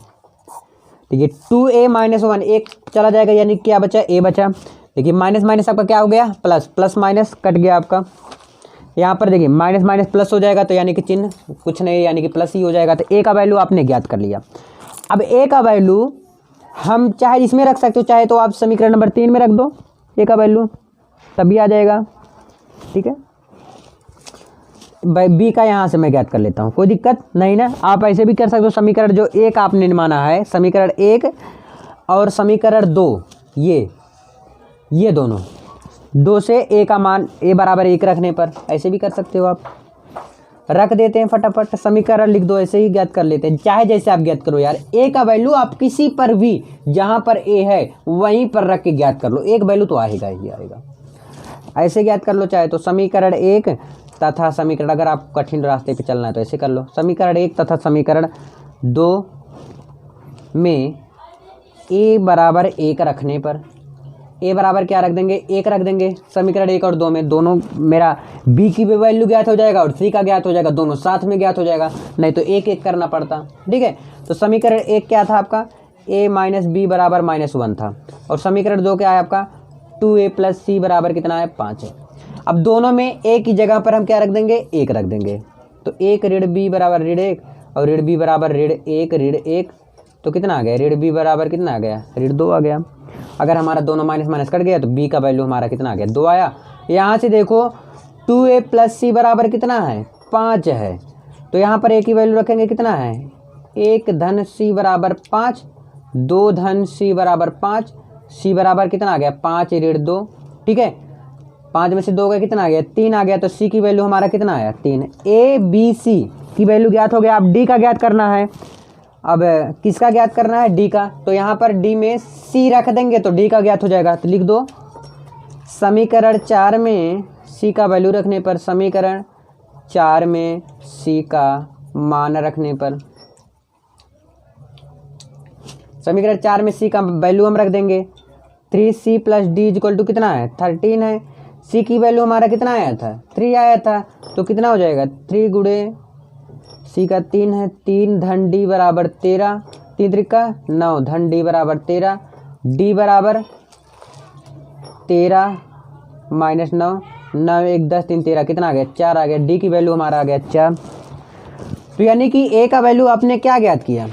[SPEAKER 1] देखिए 2a माइनस 1, 1 चला जाएगा, यानी क्या बचा, a बचा। देखिए माइनस माइनस आपका क्या हो गया, प्लस, प्लस माइनस कट गया आपका। यहाँ पर देखिए माइनस माइनस प्लस हो जाएगा, तो यानी कि चिन्ह कुछ नहीं, यानी कि प्लस ही हो जाएगा। तो a का वैल्यू आपने ज्ञात कर लिया। अब a का वैल्यू हम चाहे इसमें रख सकते हो, चाहे तो आप समीकरण नंबर 3 में रख दो a का वैल्यू, तभी आ जाएगा। ठीक है, बी का यहाँ से मैं ज्ञात कर लेता हूँ, कोई दिक्कत नहीं ना। आप ऐसे भी कर सकते हो, समीकरण जो 1 आपने माना है, समीकरण 1 और समीकरण 2, ये दोनों 2 से a का मान a बराबर 1 रखने पर ऐसे भी कर सकते हो। आप रख देते हैं फटाफट, समीकरण लिख दो, ऐसे ही ज्ञात कर लेते हैं, चाहे जैसे आप ज्ञात करो यार। a का वैल्यू आप किसी पर भी जहाँ पर a है वहीं पर रख के ज्ञात कर लो, एक वैल्यू तो आएगा ही आएगा। ऐसे ज्ञात कर लो चाहे तो, समीकरण 1 तथा समीकरण, अगर आप कठिन रास्ते पे चलना है तो ऐसे कर लो, समीकरण 1 तथा समीकरण 2 में a बराबर 1 रखने पर, a बराबर क्या रख देंगे, 1 रख देंगे। समीकरण 1 और 2 में दोनों मेरा b की भी वैल्यू ज्ञात हो जाएगा और c का ज्ञात हो जाएगा, दोनों साथ में ज्ञात हो जाएगा, नहीं तो एक एक करना पड़ता। ठीक है, तो समीकरण 1 क्या था आपका, a माइनस बी बराबर -1 था, और समीकरण 2 क्या है आपका, 2a प्लस c बराबर कितना है, 5 है। अब दोनों में a की जगह पर हम क्या रख देंगे, 1 रख देंगे, तो 1 ऋण b बराबर ऋण 1 और ऋण b बराबर ऋण 1, तो कितना आ गया, ऋण b बराबर कितना आ गया, ऋण 2 आ गया। अगर हमारा दोनों माइनस माइनस कट गया तो b का वैल्यू हमारा कितना आ गया, 2 आया। यहाँ से देखो 2a प्लस c बराबर कितना है, 5 है, तो यहाँ पर a की वैल्यू रखेंगे कितना है, 1 धन c बराबर 5, 2 धन c बराबर 5, c बराबर कितना आ गया, 5 ऋण 2। ठीक है, 5 में से 2 का कितना आ गया, 3 आ गया, तो c की वैल्यू हमारा कितना आया, 3। a b c की वैल्यू ज्ञात हो गया। अब d का ज्ञात करना है, अब किसका ज्ञात करना है, d का, तो यहाँ पर d में c रख देंगे तो d का ज्ञात हो जाएगा। तो लिख दो समीकरण 4 में c का वैल्यू रखने पर, समीकरण 4 में c का मान रखने पर, समीकरण 4 में c का वैल्यू हम रख देंगे, 3c plus D equal to कितना है, 13 है। c की वैल्यू हमारा कितना आया था, 3 आया था, तो कितना हो जाएगा, 3 गुणे c का 3 है, 3 धन d बराबर 13, 3 त्रिका 9 धन d बराबर 13, d बराबर 13 माइनस 9, 9 1 10 3 13, कितना आ गया, 4 आ गया। d की वैल्यू हमारा आ गया 4। तो यानी कि a का वैल्यू आपने क्या ज्ञात किया,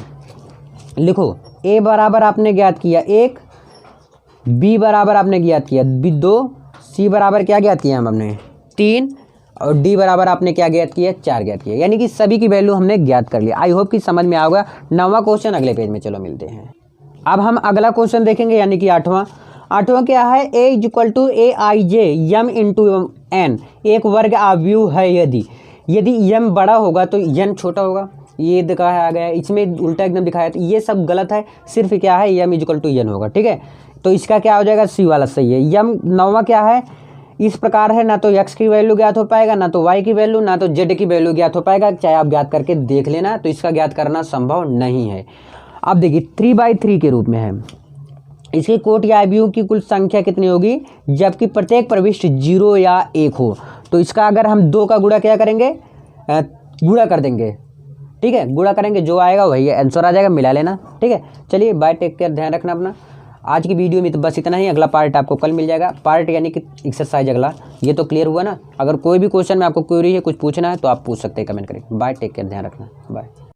[SPEAKER 1] लिखो a बराबर आपने ज्ञात किया 1, b बराबर आपने ज्ञात किया 2, c बराबर क्या ज्ञात किया हमने 3, और d बराबर आपने क्या ज्ञात किया, 4 ज्ञात किया। यानी कि सभी की वैल्यू हमने ज्ञात कर लिया। आई होप कि समझ में आएगा। 9वां क्वेश्चन अगले पेज में, चलो मिलते हैं। अब हम अगला क्वेश्चन देखेंगे, यानी कि 8वां क्या है, a equal to a i j m into n, एक वर्ग आव्यूह है यदि यम बड़ा होगा तो यन छोटा होगा। ये दिखाया गया है, इसमें उल्टा एकदम दिखाया, तो ये सब गलत है, सिर्फ क्या है यम इक्वल टू यन होगा। ठीक है, तो इसका क्या हो जाएगा, सी वाला सही है। यम 9वां क्या है, इस प्रकार है, ना तो x की वैल्यू ज्ञात हो पाएगा, ना तो y की वैल्यू, ना तो z की वैल्यू ज्ञात हो पाएगा, चाहे आप ज्ञात करके देख लेना, तो इसका ज्ञात करना संभव नहीं है। अब देखिए 3/3 के रूप में है, इसके कोट या आव्यूह की कुल संख्या कितनी होगी, जबकि प्रत्येक प्रविष्टि 0 या 1 हो, तो इसका अगर हम 2 का गुणा क्या करेंगे, गुणा कर देंगे। ठीक है, गुणा करेंगे, जो आएगा वही आंसर आ जाएगा, मिला लेना। ठीक है, चलिए बाय, टेक केयर, ध्यान रखना अपना। आज की वीडियो में तो बस इतना ही, अगला पार्ट आपको कल मिल जाएगा। पार्ट यानी कि एक्सरसाइज अगला, ये तो क्लियर हुआ ना। अगर कोई भी क्वेश्चन में आपको क्वेरी है, कुछ पूछना है, तो आप पूछ सकते हैं, कमेंट करें। बाय, टेक केयर, ध्यान रखना, बाय।